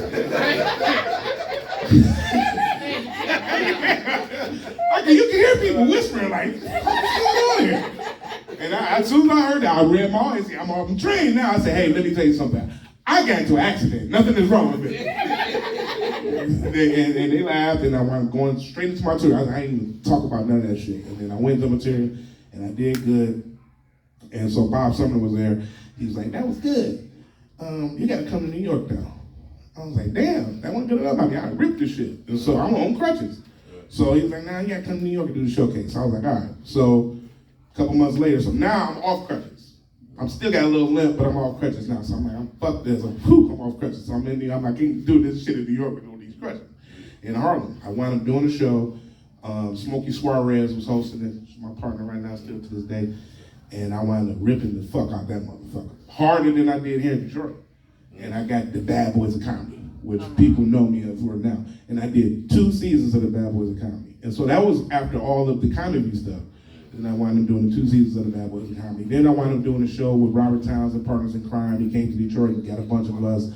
You can hear people whispering like, what's going on here? And as soon as I heard that, I read my audience. I'm off the train now. I said, hey, let me tell you something. I got into an accident. Nothing is wrong with it. and they laughed, and I'm going straight into my tour. I didn't even talk about none of that shit. And then I went to material, and I did good. And so Bob Sumner was there. He was like, that was good. You got to come to New York now. I was like, damn, that wasn't good enough. I mean, I ripped this shit. And so I'm on crutches. So he was like, nah, you got to come to New York and do the showcase. I was like, all right. So a couple months later, so now I'm off crutches. I'm still got a little limp, but I'm off crutches now. So I'm like, fuck this. I'm off crutches. So I can't do this shit in New York with all these crutches. In Harlem, I wound up doing a show. Smokey Suarez was hosting it. She's my partner right now, still to this day. And I wound up ripping the fuck out that motherfucker. Harder than I did here in Detroit. And I got the Bad Boys of Comedy, which people know me for now. And I did 2 seasons of the Bad Boys of Comedy. And so that was after all of the comedy stuff. And I wound up doing the 2 seasons of the Bad Boys of Comedy. Then I wound up doing a show with Robert Townsend, Partners in Crime. He came to Detroit and got a bunch of us.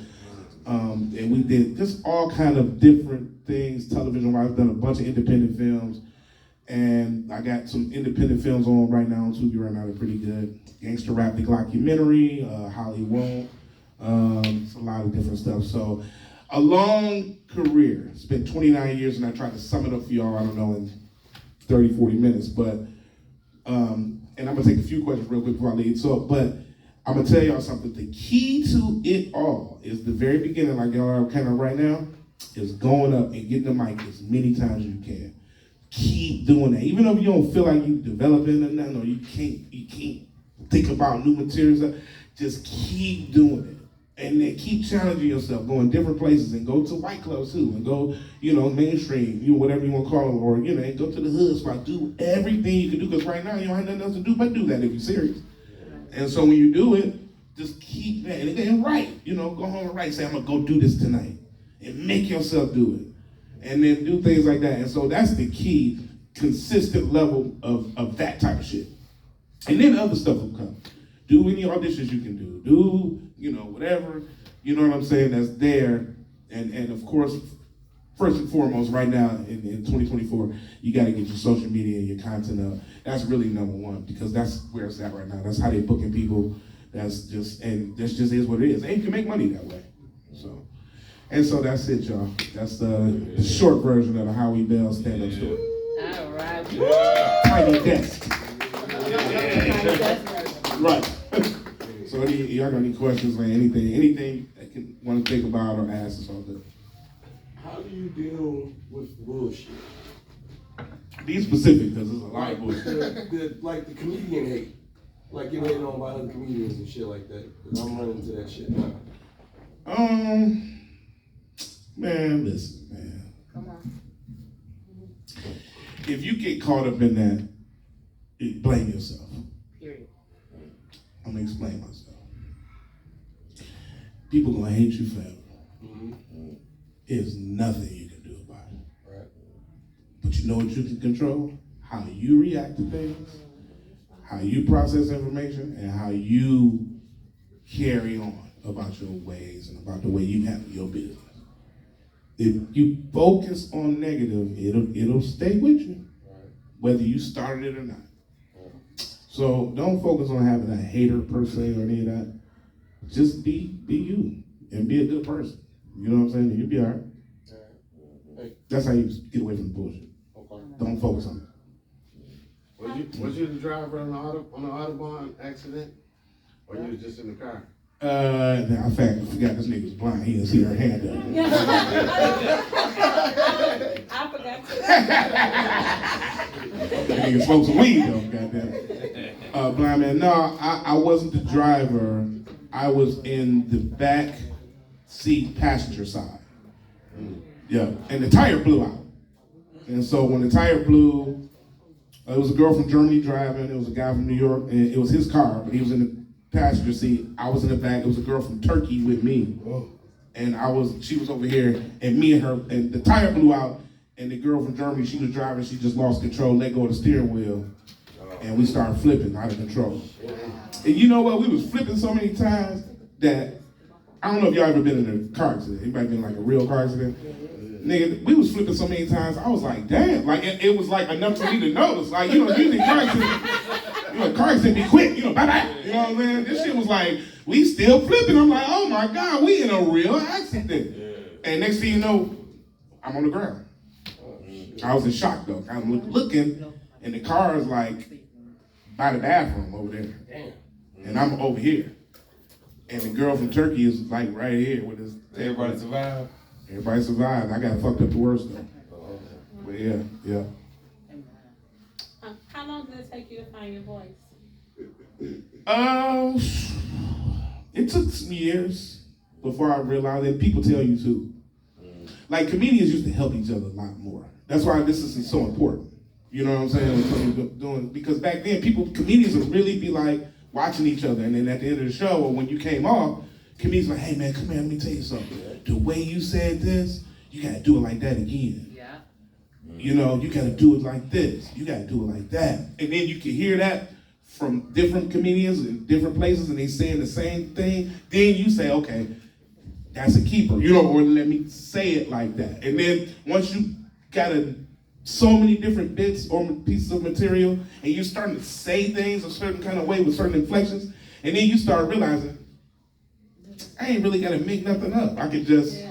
And we did just all kind of different things, television-wise. I've done a bunch of independent films. And I got some independent films on right now on Tubi right now. They're pretty good. Gangster Rap, the documentary, Howie Won't. It's a lot of different stuff. So a long career. It's been 29 years, and I tried to sum it up for y'all, I don't know, in 30, 40 minutes. But, and I'm going to take a few questions real quick before I leave. But I'm going to tell y'all something. The key to it all is the very beginning, like y'all are kind of right now, is going up and getting the mic as many times as you can. Keep doing that. Even though you don't feel like you're developing or nothing, or you can't think about new materials, just keep doing it. And then keep challenging yourself, going different places, and go to white clubs too, and go, mainstream, whatever you want to call them, or, go to the hood spot, do everything you can do, because right now you don't have nothing else to do but do that if you're serious. And so when you do it, just keep that, and write, go home and write, say, I'm going to go do this tonight, and make yourself do it. And then do things like that. And so that's the key, consistent level of that type of shit. And then other stuff will come. Do any auditions you can do. Do, whatever, you know what I'm saying, that's there. And of course, first and foremost, right now in 2024, you got to get your social media and your content up. That's really number one, because that's where it's at right now. That's how they're booking people. This just is what it is. And you can make money that way. And so that's it, y'all. That's the short version of the Howie Bell stand-up story. All right. Tiny desk. Right. So y'all got any questions or anything that you want to think about or ask us all good? How do you deal with bullshit? Be specific, because there's a lot of bullshit. Like the comedian hate. Like you hating on violent comedians and shit like that. Because I'm running into that shit now. Man, listen, man. Come on. If you get caught up in that, blame yourself. Period. I'm gonna explain myself. People gonna hate you forever. Mm-hmm. There's nothing you can do about it. Right. But you know what you can control? How you react to things, how you process information, and how you carry on about your ways and about the way you handle your business. If you focus on negative, it'll stay with you, whether you started it or not. So don't focus on having a hater per se or any of that. Just be you and be a good person. You know what I'm saying? And you'll be all right. That's how you get away from the bullshit. Okay. Don't focus on it. Was you the driver on the Autobahn accident? Or you was just in the car? I forgot this nigga was blind. He didn't see her hand up. I forgot to. That nigga smoked some weed though, goddamn. Blind man. No, I wasn't the driver. I was in the back seat passenger side. Yeah, and the tire blew out. And so when the tire blew, it was a girl from Germany driving. It was a guy from New York, and it was his car, but he was in the passenger seat. I was in the back. It was a girl from Turkey with me, and she was over here, and me and her, and the tire blew out, and the girl from Germany, she was driving. She just lost control, let go of the steering wheel, and we started flipping out of control. And you know what? We was flipping so many times that I don't know if y'all ever been in a car accident. Anybody been in like a real car accident? Nigga, we was flipping so many times. I was like, damn, like it was like enough for me to notice. Like, usually car accident, car accident be quick, bye-bye. You know what I'm saying? This shit was like, we still flipping. I'm like, oh my God, we in a real accident. And next thing you know, I'm on the ground. I was in shock though. I'm looking, and the car is like by the bathroom over there. And I'm over here. And the girl from Turkey is like right here with us. Everybody survived? Everybody survived. I got fucked up the worst though. But yeah. How long did it take you to find your voice? It took some years before I realized that people tell you to. Like comedians used to help each other a lot more. That's why this is so important. You know what I'm saying? What doing, because back then, comedians would really be like watching each other, and then at the end of the show, or when you came off, comedians were like, hey man, come here, let me tell you something. The way you said this, you gotta do it like that again. Yeah. You know, you gotta do it like this. You gotta do it like that. And then you can hear that from different comedians in different places, and they saying the same thing. Then you say, okay, that's a keeper. You know, or let me say it like that. And then once you got so many different bits or pieces of material, and you're starting to say things a certain kind of way with certain inflections, and then you start realizing, I ain't really gotta make nothing up. I could just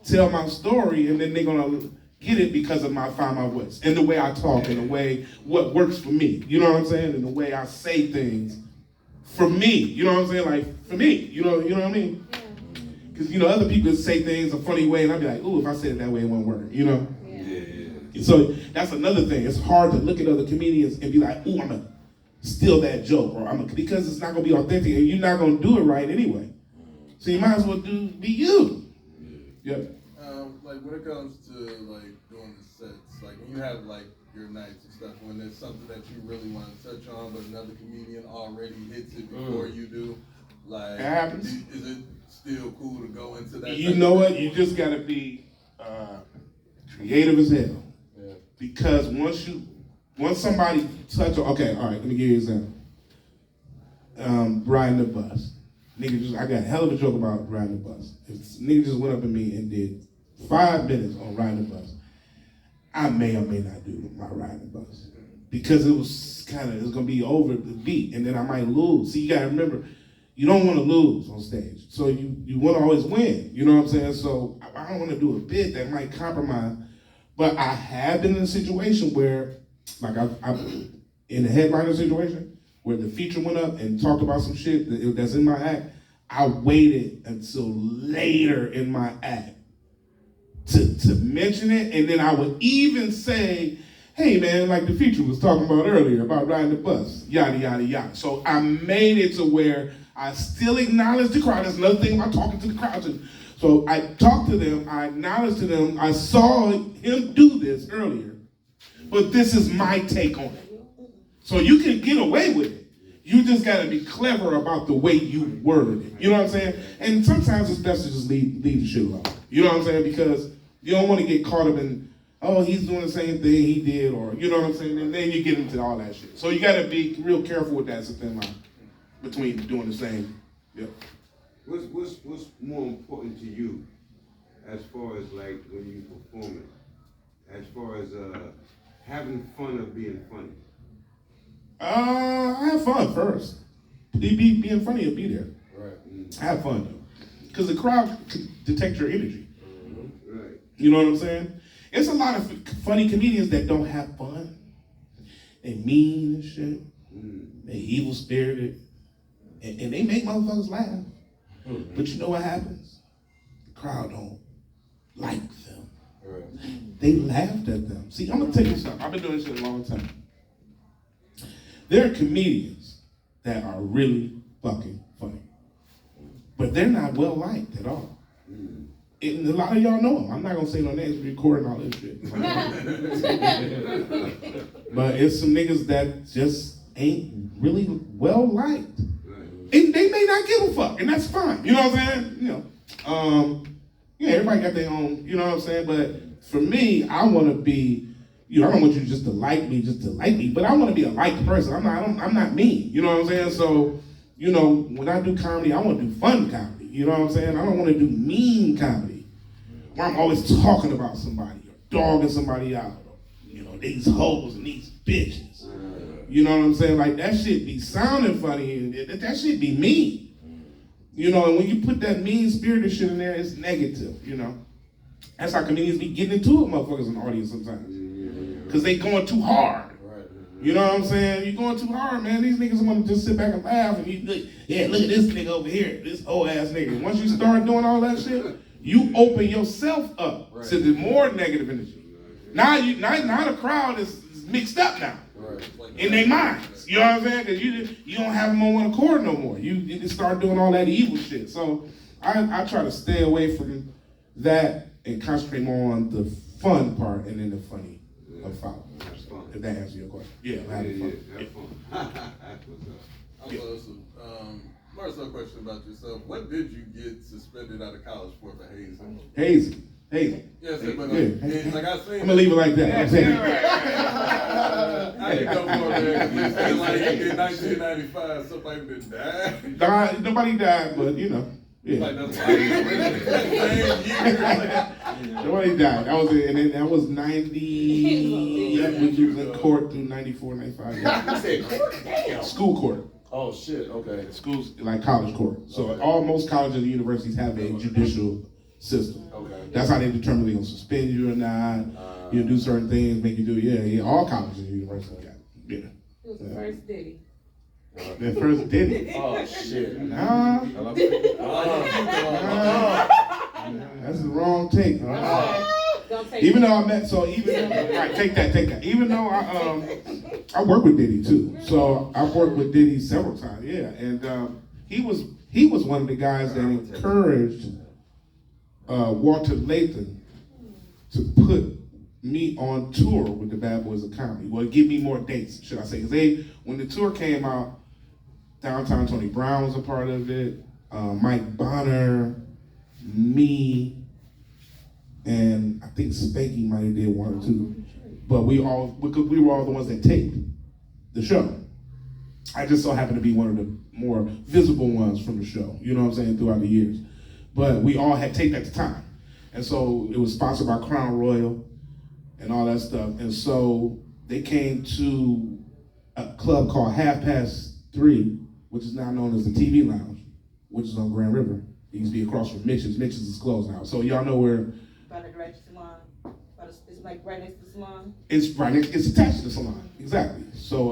tell my story, and then they're gonna get it because of my voice, and the way I talk, and the way what works for me. You know what I'm saying? And the way I say things for me. You know what I'm saying? Like for me. You know what I mean? Because other people say things a funny way, and I'd be like, ooh, if I said it that way, it won't work. You know? So that's another thing. It's hard to look at other comedians and be like, ooh, I'm gonna steal that joke, or because it's not gonna be authentic, and you're not gonna do it right anyway. So you might as well be you. Yep. Like when it comes to like doing the sets, like when you have like your nights and stuff, when there's something that you really want to touch on, but another comedian already hits it before you do, like, it happens. Is it still cool to go into that? You know what? You just gotta be creative as hell. Yeah. Because once somebody touch, okay, all right, let me give you an example. Riding the bus. I got a hell of a joke about riding the bus. If nigga just went up to me and did 5 minutes on riding the bus, I may or may not do my riding the bus. Because it's gonna be over the beat, and then I might lose. See, you gotta remember, you don't wanna lose on stage. So you wanna always win, you know what I'm saying? So I don't wanna do a bit that might compromise. But I have been in a situation where, like I've in a headliner situation, where the feature went up and talked about some shit that's in my act. I waited until later in my act to mention it, and then I would even say, hey man, like the feature was talking about earlier about riding the bus, yada, yada, yada. So I made it to where I still acknowledge the crowd. That's another thing about talking to the crowd. So I talked to them, I acknowledged to them, I saw him do this earlier, but this is my take on it. So you can get away with it. You just gotta be clever about the way you word it. You know what I'm saying? And sometimes it's best to just leave the shit alone. You know what I'm saying? Because you don't want to get caught up in, oh, he's doing the same thing he did, or you know what I'm saying? And then you get into all that shit. So you gotta be real careful with that thin line between doing the same. Yep. What's more important to you as far as like when you performing? As far as having fun or being funny? I have fun first. Being funny will be there. Right. I have fun though, because the crowd can detect your energy. Right. You know what I'm saying? It's a lot of funny comedians that don't have fun. They mean and shit. They evil spirited, and they make motherfuckers laugh. But you know what happens? The crowd don't like them. Right. They laughed at them. See, I'm gonna tell you something. I've been doing this shit a long time. There are comedians that are really fucking funny, but they're not well liked at all. And a lot of y'all know them. I'm not gonna say no names, we're recording all this shit. But it's some niggas that just ain't really well liked. And they may not give a fuck, and that's fine. You know what I'm saying? Everybody got their own, you know what I'm saying? But for me, I wanna be, I don't want you just to like me, but I want to be a liked person. I'm not mean. You know what I'm saying? So, when I do comedy, I want to do fun comedy. You know what I'm saying? I don't want to do mean comedy where I'm always talking about somebody or dogging somebody out. Or, these hoes and these bitches. You know what I'm saying? Like that shit be sounding funny and that shit be mean. And when you put that mean spirited shit in there, it's negative. That's how comedians be getting into it, motherfuckers in the audience sometimes. Because they going too hard. You know what I'm saying? You're going too hard, man. These niggas want to just sit back and laugh and you look at this nigga over here, this old ass nigga. Once you start doing all that shit, you open yourself up to the more negative energy. Now the crowd is mixed up now. in their minds. You know what I'm saying? Because you don't have them on one accord no more. You just start doing all that evil shit. So I try to stay away from that and concentrate more on the fun part and then the funny of foul. If that answers your question. Yeah, having fun. Have fun. That's what's up. Also, Marcel, question about yourself. What did you get suspended out of college for hazing? Hazy. Yes, but Yeah. like I seen. I'm gonna leave it like that. I didn't know more than you said, like in 1995 somebody did die. Nobody died, but you know. Yeah. Like that's why Nobody died. That was it, and then that was 90. Yeah, we was in court through 94, 95. Yeah. You said court? Damn. School court. Oh shit. Okay. Schools like college court. So Okay. most colleges and universities have a judicial system. Okay. That's how they determine they're gonna suspend you or not. You do certain things, make you do. Yeah. All colleges and universities got. Yeah. It was the first Diddy. The first did it. Oh shit. Nah, that's the wrong take. Don't take Even though I met, so even right, take that. Even though I work with Diddy too, so I've worked with Diddy several times. Yeah, and he was one of the guys that encouraged Walter Lathan to put me on tour with the Bad Boys of Comedy. Well, give me more dates, should I say? Because when the tour came out, Downtown Tony Brown was a part of it, Mike Bonner, me, and I think Spanky might have did one or two. But because we were all the ones that taped the show. I just so happened to be one of the more visible ones from the show, you know what I'm saying, throughout the years. But we all had taped at the time. And so it was sponsored by Crown Royal and all that stuff. And so they came to a club called Half Past 3, which is now known as the TV Lounge, which is on Grand River. It used to be across from Mitch's. Mitch's is closed now. So y'all know where by the direction salon. It's like right next to the salon. it's right next, it's attached to the salon. Exactly. So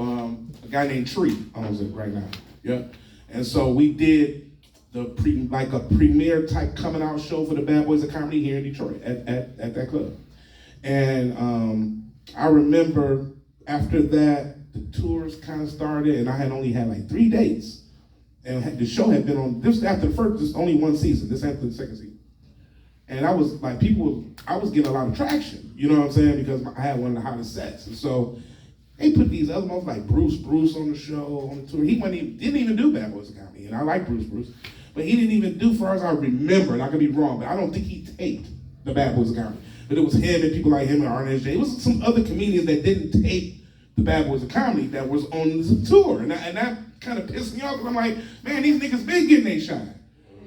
a guy named Tree owns it right now. Yep. And so we did a premiere type coming out show for the Bad Boys of Comedy here in Detroit at that club. And I remember after that, the tours kind of started, and I had only had like 3 dates. And the show had been on, this after the first, just only one season, this after the second season. And I was like, I was getting a lot of traction, you know what I'm saying? Because I had one of the hottest sets. And so they put these other ones like Bruce on the show, on the tour. He didn't even do Bad Boys of Comedy, and I like Bruce. But he didn't even do, far as I remember, and I could be wrong, but I don't think he taped the Bad Boys of Comedy. But it was him and people like him and RNSJ. It was some other comedians that didn't tape the Bad Boys of Comedy that was on the tour. And that kind of pissed me off, because I'm like, man, these niggas been getting their shine.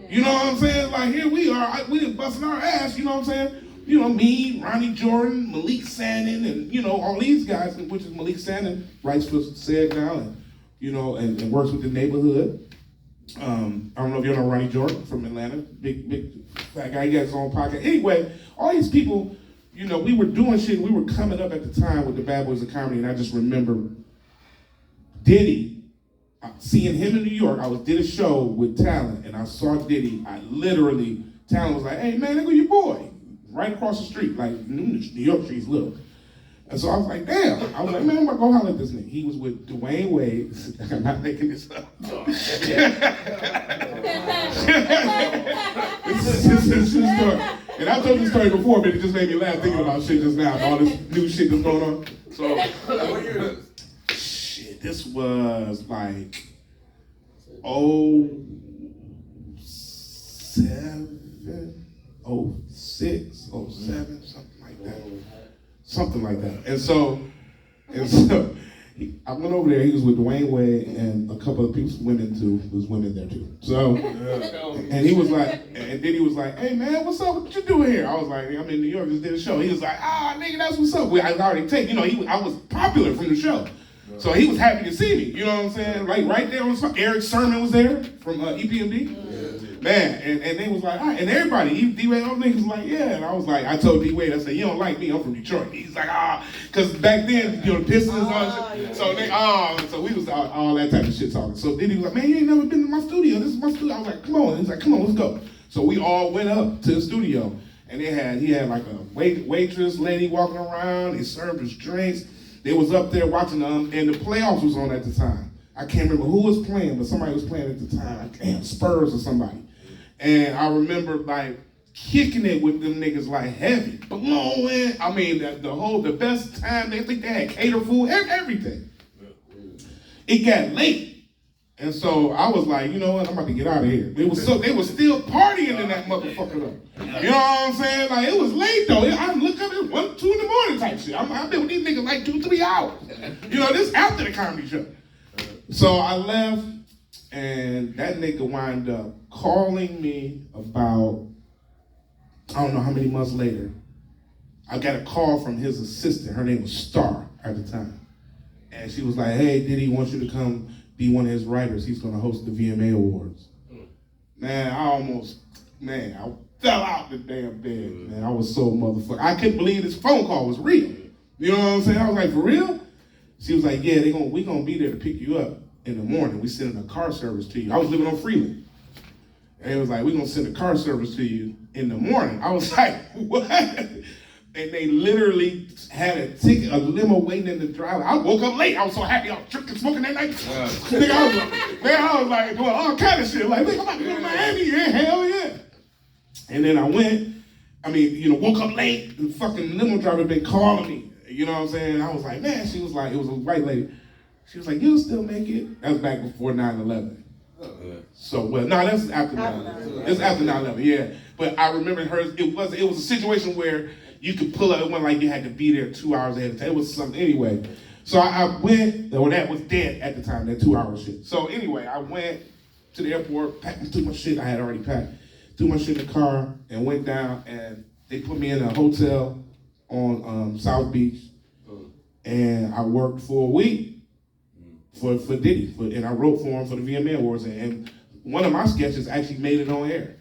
You know what I'm saying? Like, here we are, we done busting our ass, you know what I'm saying? You know, me, Ronnie Jordan, Malik Sannon, and, you know, all these guys, which is Malik Sannon, writes for SAG now, and, you know, and works with the neighborhood. I don't know if you know Ronnie Jordan from Atlanta, big fat guy, he got his own podcast. Anyway, all these people, you know, we were doing shit, we were coming up at the time with the Bad Boys of Comedy, and I just remember Diddy, seeing him in New York. Did a show with Talent, and I saw Diddy. Talent was like, hey man, there go your boy, right across the street, like New York streets look. And so I was like, damn. I was like, man, I'm gonna go holler at this nigga. He was with Dwayne Wade. I'm not making this up. This is his story. And I've told this story before, but it just made me laugh thinking about shit just now, all this new shit that's going on. So, What year is this? shit, this was like 07, 06, 07, something like that. And so I went over there. He was with Dwayne Wade and a couple of people, women too. There was women there too. So, and he was like, and then he was like, hey man, what's up? What you doing here? I was like, I'm in New York, just did a show. He was like, nigga, that's what's up. I already taped. You know, I was popular from the show. So he was happy to see me, you know what I'm saying? Like right there on the spot. Eric Sermon was there from EPMD. Man, and they was like, and everybody, D-Wade, all niggas was like, yeah. And I was like, I told D-Wade, I said, you don't like me, I'm from Detroit. He's like, because back then, you know, the Pistons, so we was all that type of shit talking. So then he was like, man, you ain't never been to my studio. This is my studio. I was like, come on. He's like, come on, let's go. So we all went up to the studio, and he had like a waitress lady walking around. They served us drinks. They was up there watching and the playoffs was on at the time. I can't remember who was playing, but somebody was playing at the time. Damn, Spurs or somebody. And I remember like kicking it with them niggas like heavy, blowing. I mean, the best time. They think they had cater food, everything. It got late. And so I was like, you know what, I'm about to get out of here. They was still partying in that motherfucker though. You know what I'm saying? Like it was late though. I looked up at 1, 2 in the morning type shit. I've been with these niggas like 2, 3 hours. You know, this after the comedy show. So I left and that nigga wound up calling me about, I don't know how many months later. I got a call from his assistant. Her name was Star at the time. And she was like, hey, Diddy wants you to come be one of his writers. He's gonna host the VMA Awards. Man, I fell out the damn bed, man. I was so motherfucker. I couldn't believe this phone call was real. You know what I'm saying? I was like, for real? She was like, yeah, we gonna be there to pick you up in the morning. We sending a car service to you. I was living on Freeland. And it was like, we gonna send a car service to you in the morning. I was like, what? And they literally had a limo waiting in the driveway. I woke up late. I was so happy. I was drinking, smoking that night. Nigga, I was like doing all kind of shit. Like, nigga, I'm about to go to Miami. Yeah, hell yeah. And then I went. I mean, you know, woke up late. The fucking limo driver been calling me. You know what I'm saying? I was like, man. She was like, it was a white lady. She was like, you'll still make it. That was back before 9/11. So, well, no, that's after 9/11. It's after 9/11, yeah. But I remember her. It was a situation where you could pull up. It wasn't like you had to be there 2 hours ahead of time. It was something anyway. So I went. Or that was dead at the time. That 2-hour shit. So anyway, I went to the airport, packed through my shit. I had already packed. Threw my shit in the car and went down. And they put me in a hotel on South Beach. And I worked for a week for Diddy. And I wrote for him for the VMA Awards. And one of my sketches actually made it on air.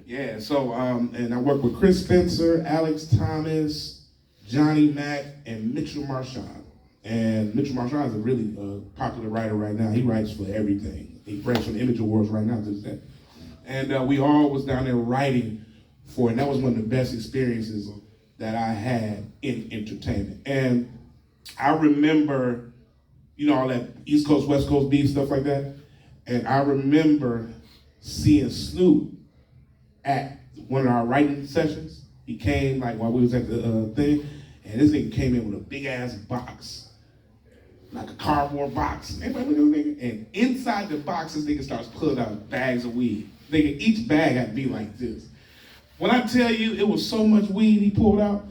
Yeah, so, and I worked with Chris Spencer, Alex Thomas, Johnny Mack, and Mitchell Marchand. And Mitchell Marchand is a really popular writer right now. He writes for everything. He writes for the Image Awards right now to this day. And we all was down there writing for it. And that was one of the best experiences that I had in entertainment. And I remember, you know, all that East Coast, West Coast beef, stuff like that. And I remember seeing Snoop at one of our writing sessions. He came like while we was at the thing, and this nigga came in with a big ass box, like a cardboard box. Everybody look at this nigga, and inside the box, this nigga starts pulling out bags of weed. Nigga, each bag had to be like this. When I tell you it was so much weed he pulled out,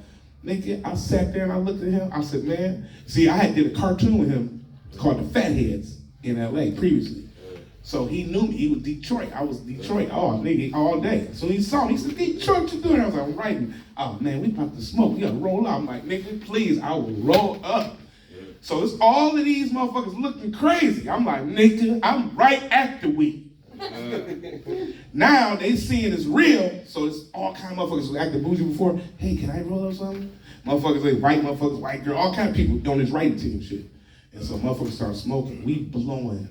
nigga, I sat there and I looked at him. I said, man, see, I had did a cartoon with him called The Fatheads in LA previously. So he knew me. He was Detroit. I was Detroit. Oh, nigga, all day. So he saw me. He said, Detroit, what you doing? I was like, I'm writing. Oh, man, we about to smoke. We got to roll up. I'm like, nigga, please, I will roll up. Yeah. So it's all of these motherfuckers looking crazy. I'm like, nigga, I'm right at the weed. Now they seeing it's real, so it's all kind of motherfuckers who acted bougie before. Hey, can I roll up something? Motherfuckers, like white motherfuckers, white girl, all kind of people on this writing team shit. And so motherfuckers start smoking. We blowing.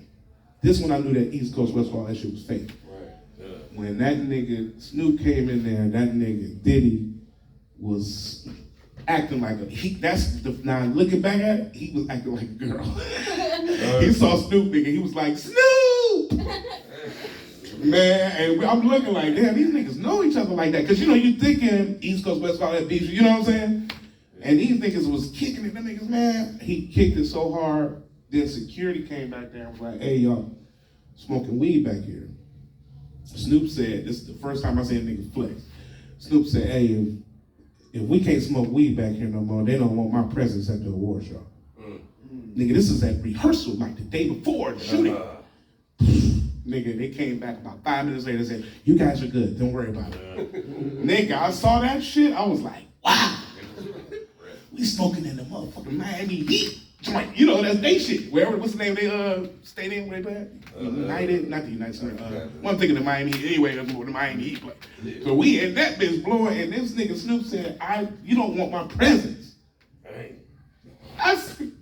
This one I knew that East Coast, West Coast, all that shit was fake. Right. Yeah. When that nigga Snoop came in there, that nigga Diddy was acting like now looking back at it, he was acting like a girl. He saw Snoop nigga, he was like, Snoop! Man, and I'm looking like, damn, these niggas know each other like that. Cause you know, you thinking East Coast, West Coast, that beef, you know what I'm saying? And these niggas was kicking it, them niggas, man, he kicked it so hard. Then security came back there and was like, hey, y'all, smoking weed back here. Snoop said, this is the first time I seen a nigga flex. Snoop said, hey, if we can't smoke weed back here no more, they don't want my presence at the award show. Nigga, this is at rehearsal like the day before the shooting. Nigga, they came back about 5 minutes later and said, you guys are good, don't worry about it. Nigga, I saw that shit, I was like, wow. We smoking in the motherfucking Miami Heat. Joint, you know, that's they shit. What's the name they stayed in way back? United, not the United Center. One thing of the Miami Heat. Anyway, that's what the Miami Heat play. Yeah. So we in that bitch blowing, and this nigga Snoop said, you don't want my presence. I said,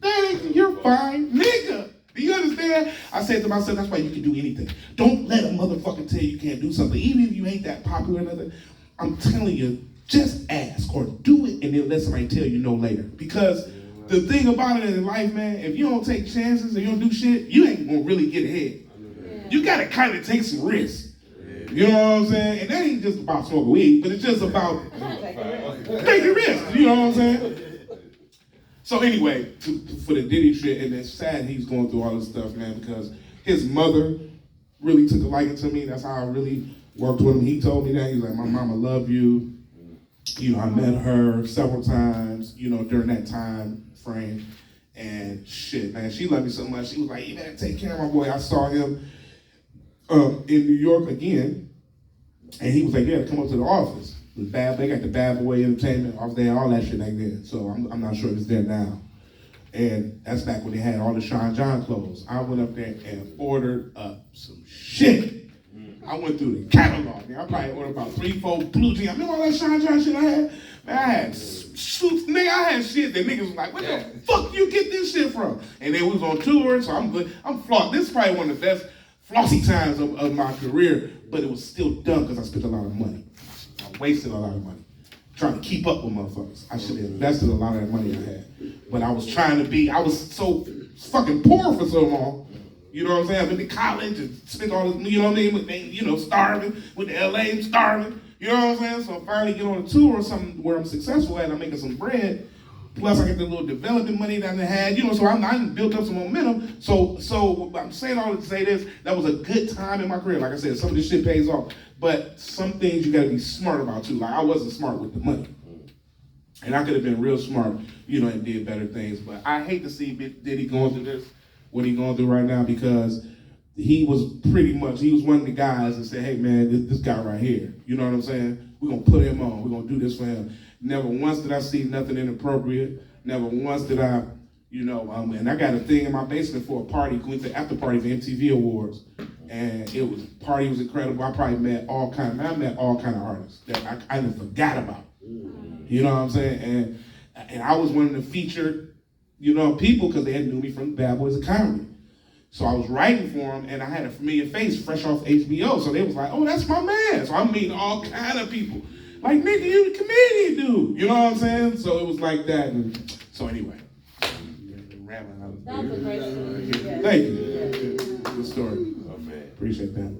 you're fine, nigga. Do you understand? I said to myself, that's why you can do anything. Don't let a motherfucker tell you can't do something. Even if you ain't that popular or nothing, I'm telling you, just ask or do it and then let somebody tell you no later. Because The thing about it in life, man, if you don't take chances and you don't do shit, you ain't gonna really get ahead. You gotta kind of take some risks. You know what I'm saying? And that ain't just about smoking weed, but it's just about taking risks. You know what I'm saying? So anyway, for the Diddy shit, and it's sad he's going through all this stuff, man, because his mother really took a liking to me. That's how I really worked with him. He told me that. He's like, my mama loved you. You know, I met her several times, you know, during that time frame. And shit, man, she loved me so much. She was like, you better take care of my boy. I saw him in New York again. And he was like, yeah, come up to the office. They got the Bad Boy Entertainment off there, all that shit like there. So I'm not sure if it's there now. And that's back when they had all the Sean John clothes. I went up there and ordered up some shit. I went through the catalog. Man, I probably ordered about 3-4 blue jeans. I remember all that Sean John shit I had? Man, I had suits. Nigga, I had shit that niggas was like, where the fuck you get this shit from? And then we was on tour, so I'm good. I'm flossed. This is probably one of the best flossy times of my career, but it was still dumb because I spent a lot of money. I wasted a lot of money trying to keep up with motherfuckers. I should have invested a lot of that money I had. But I was so fucking poor for so long. You know what I'm saying? I went to college and spent all this, you know what I mean? Starving, went to LA, starving. You know what I'm saying? So I finally get on a tour or something where I'm successful at and I'm making some bread. Plus I get the little development money that I had, you know, so I built up some momentum. So I'm saying all to say this, that was a good time in my career. Like I said, some of this shit pays off. But some things you gotta be smart about too. Like I wasn't smart with the money. And I could have been real smart, you know, and did better things. But I hate to see Diddy going through this, what he's going through right now, because he was one of the guys that said, hey man, this guy right here, you know what I'm saying? We're gonna put him on, we're gonna do this for him. Never once did I see nothing inappropriate. Never once did I, you know, and I got a thing in my basement for a party, went to after party for MTV Awards. And party was incredible. I met all kind of artists that I just forgot about. You know what I'm saying? And I was one of the featured, you know, people because they had knew me from Bad Boys of Comedy. So I was writing for them and I had a familiar face fresh off HBO. So they was like, oh, that's my man. So I'm meeting all kind of people. Like, nigga, you the comedian dude. You know what I'm saying? So it was like that. And so anyway. That was a great story. Thank you. Good story. Appreciate that.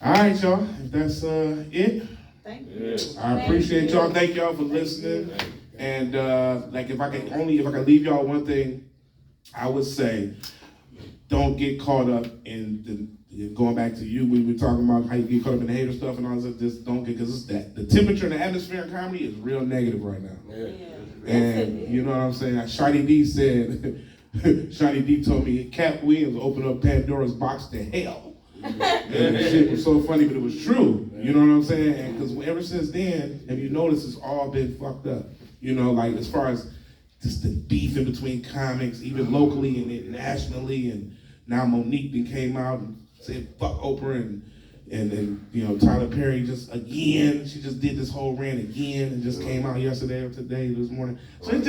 All right, y'all. If that's it. Thank you. I appreciate y'all. Thank y'all for listening. And if I can leave y'all one thing, I would say, don't get caught up in going back to you. We were talking about how you get caught up in the hater stuff and all that. Just don't get, because the temperature and the atmosphere in comedy is real negative right now. Yeah. And you know what I'm saying? Shiny D said, Shiny D told me Cat Williams opened up Pandora's box to hell. And the shit was so funny, but it was true. You know what I'm saying? And because ever since then, have you noticed it's all been fucked up? You know, like as far as just the beef in between comics, even locally and internationally, and now Monique then came out and said fuck Oprah, and you know Tyler Perry she just did this whole rant again and just came out yesterday or today, this morning. So it's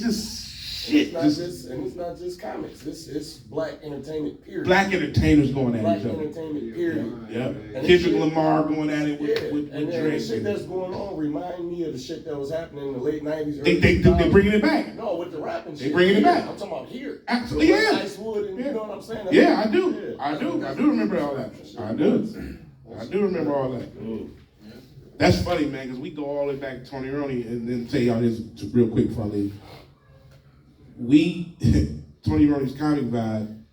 just shit. It's not just comics. It's black entertainment, period. Black entertainers going at Black each other. Entertainment, period. Yeah. Kendrick Lamar going at it with and Drake. the shit that's going on remind me of the shit that was happening in the late 90s. They're bringing it back. No, with the rapping shit. They bringing it back. I'm talking about here. Absolutely, yeah. Icewood and you know what I'm saying? Yeah, I do. I do remember all that. I do remember all that. That's funny, man, because we go all the way back to TonyRoney, and then tell y'all this real quick before I leave. TonyRoney's Comic Vibe,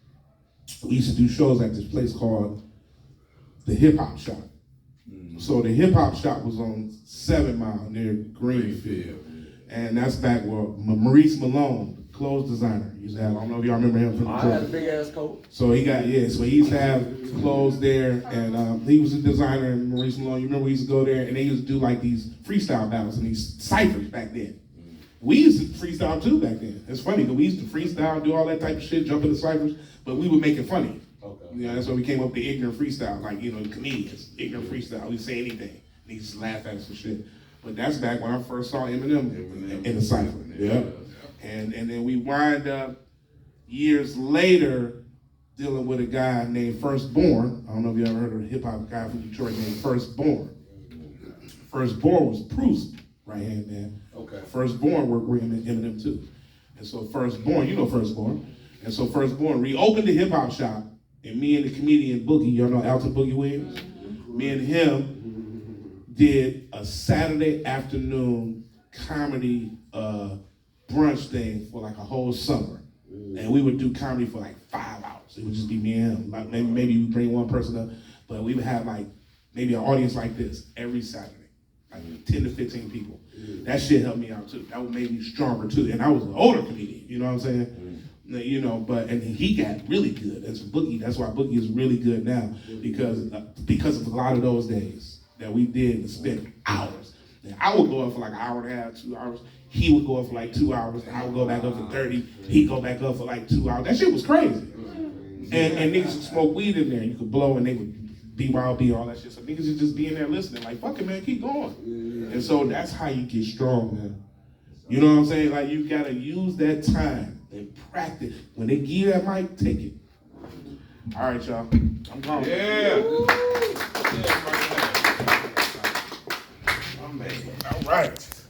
we used to do shows at this place called the Hip Hop Shop. So the Hip Hop Shop was on 7 Mile near Greenfield. And that's back where Maurice Malone, clothes designer, used to have. I don't know if y'all remember him from the I had a big ass coat. So he used to have clothes there, and he was a designer, and Maurice Malone, you remember we used to go there, and they used to do like these freestyle battles and these ciphers back then. We used to freestyle too back then. It's funny, because we used to freestyle, do all that type of shit, jump into ciphers, but we would make it funny. Okay. You know, that's why we came up with the ignorant freestyle, like, you know, comedians, ignorant freestyle. We say anything, and he just laugh at us and shit. But that's back when I first saw Eminem in the cipher. Yeah. And then we wind up years later dealing with a guy named Firstborn. I don't know if you ever heard of a hip hop guy from Detroit named Firstborn. Firstborn was Proust right hand man. Okay. Okay. Firstborn worked with Eminem too. And so Firstborn, you know Firstborn. And so Firstborn reopened the hip hop shop, and me and the comedian Boogie, y'all know Alton Boogie Williams? Me and him did a Saturday afternoon comedy brunch thing for like a whole summer. And we would do comedy for like 5 hours. It would just be me and him. Like maybe we bring one person up, but we would have like maybe an audience like this every Saturday. Like 10 to 15 people. That shit helped me out too. That made me stronger too. And I was an older comedian, you know what I'm saying? You know, but and he got really good. That's Boogie. That's why Boogie is really good now because of a lot of those days that we did and spent hours. And I would go up for like an hour and a half, 2 hours. He would go up for like 2 hours. I would go back up for 30. He'd go back up for like 2 hours. That shit was crazy. And niggas would smoke weed in there. You could blow and they would BYOB, all that shit. So niggas would just be in there listening, like, fuck it, man, keep going. And so that's how you get strong, man. You know what I'm saying? Like, you gotta use that time and practice. When they give you that mic, take it. All right, y'all. I'm gone. Yeah. All right.